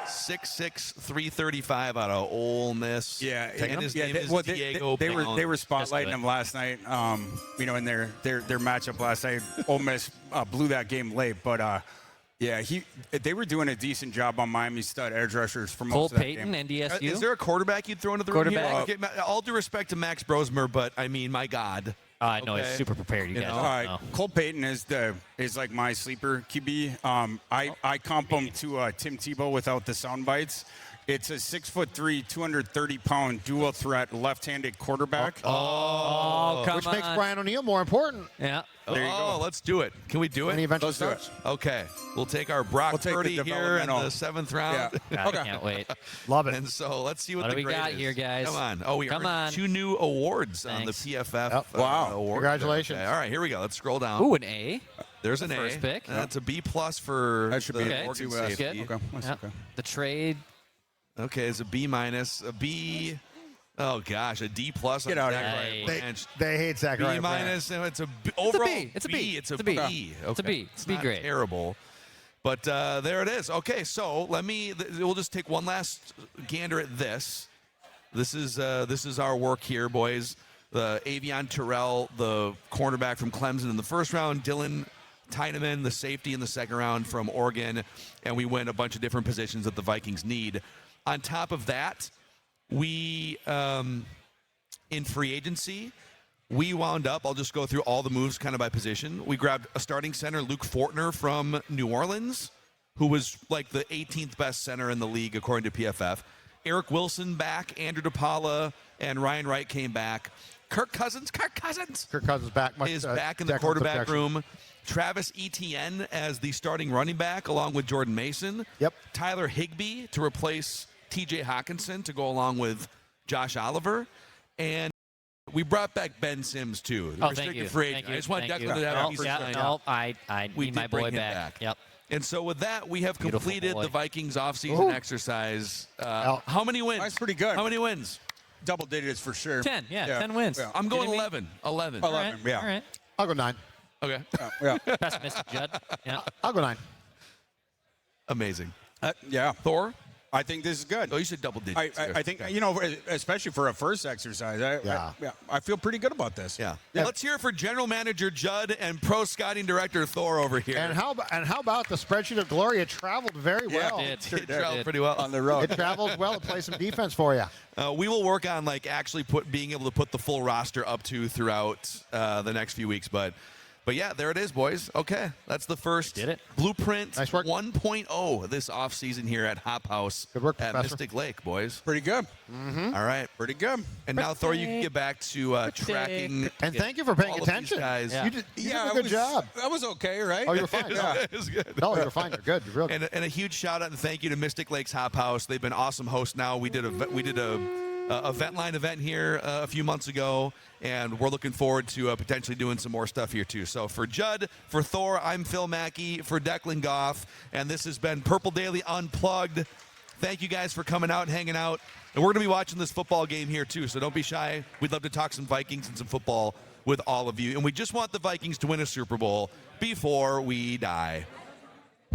6'6", 335 out of Ole Miss. Yeah, And his name is they Diego were Pounds. spotlighting him last night. In their matchup last night, Ole Miss blew that game late, but they were doing a decent job on Miami stud edge rushers for most Cole of that Payton, game. NDSU? Is there a quarterback you'd throw into the room here? Quarterback? Okay, all due respect to Max Brosmer, but I mean, my God. I know Okay. he's super prepared. You guys know? don't know. Cole Payton is like my sleeper QB. I comp him to Tim Tebow without the sound bites. It's a 6'3", 230-pound dual threat left-handed quarterback. Oh, come Which on. makes Brian O'Neill more important Yeah. There you go. Let's do it. Can we do when he it? eventually Let's do it. starts. Okay. We'll take our Brock We'll take the Purdy here in developmental. the 7th round. Yeah. God, I can't wait. Love it. And so let's see what What the do we grade got is. here, guys? Come on. Oh, we Come earned on. 2 new awards on the Thanks. PFF Yep. Wow. award. Congratulations. Okay. All right, here we go. Let's scroll down. Ooh, an A. There's an first A. pick. That's a B plus for That should the be Okay. Oregon to, safety. Good. Okay, that's Yep. okay. The trade. Okay, it's a B minus, a B. Oh gosh, a D plus. Get on out of Zach here. Wright Branch. They hate Zach B Wright. minus, and it's a B, overall It's a B. It's a It's a B. B. It's a Okay. B. It's a B not grade. Terrible, but there it is. Okay, so we'll just take one last gander at this. This is our work here, boys. The Avion Terrell, the cornerback from Clemson in the first round. Dylan Tyneman, the safety in the second round from Oregon, and we went a bunch of different positions that the Vikings need. On top of that, we in free agency, we wound up, I'll just go through all the moves kind of by position. We grabbed a starting center, Luke Fortner from New Orleans, who was like the 18th best center in the league according to PFF. Eric Wilson back, Andrew DePaula and Ryan Wright came back. Kirk Cousins Kirk Cousins back. is back in the Declan quarterback protection. room. Travis Etienne as the starting running back along with Jordan Mason. Yep. Tyler Higbee to replace TJ Hawkinson to go along with Josh Oliver. And we brought back Ben Sims too. The Oh, thank restricted you. free Thank agent. you. I just want Thank Declan you. to have No, a piece yeah, of no, I We need my did bring boy him back. Yep. And so with that, we have Beautiful completed boy. the Vikings offseason Ooh. exercise. How many wins? That's pretty good. How many wins? Double digits for sure. 10. Yeah, 10 wins. Yeah. I'm going Kidding me? 11. 11. All right. 11, yeah. All right. I'll go 9. Okay. Yeah. Pessimistic, Judd. Yeah. I'll go 9. Amazing. Yeah. Thor? I think this is good. Oh, you said double digits. I think, especially for a first exercise, I feel pretty good about this. Yeah. Let's hear it for General Manager Judd and Pro Scouting Director Thor over here. And how about the spreadsheet of glory? It traveled very well. It did. It traveled pretty well. On the road. It traveled well to play some defense for you. We will work on actually being able to put the full roster up to throughout the next few weeks, but yeah, there it is, boys. Okay, that's the first Did it. Blueprint Nice work. 1.0 this offseason here at Hop House Good work, at Professor. Mystic Lake, boys. Pretty good. All right. Pretty good. And now, Thor, you can get back to tracking. And thank you for paying all of these attention. guys. Yeah. You did a it good was- job. That was okay, right? Oh, you were fine. No, It was good. no, you were fine. You're good. You're real good. And a huge shout out and thank you to Mystic Lakes Hop House. They've been awesome hosts now. We did a Ventline event here a few months ago, and we're looking forward to potentially doing some more stuff here too. So for Judd, for Thor, I'm Phil Mackey, for Declan Goff, and this has been Purple Daily Unplugged. Thank you guys for coming out and hanging out. And we're going to be watching this football game here too, so don't be shy. We'd love to talk some Vikings and some football with all of you. And we just want the Vikings to win a Super Bowl before we die.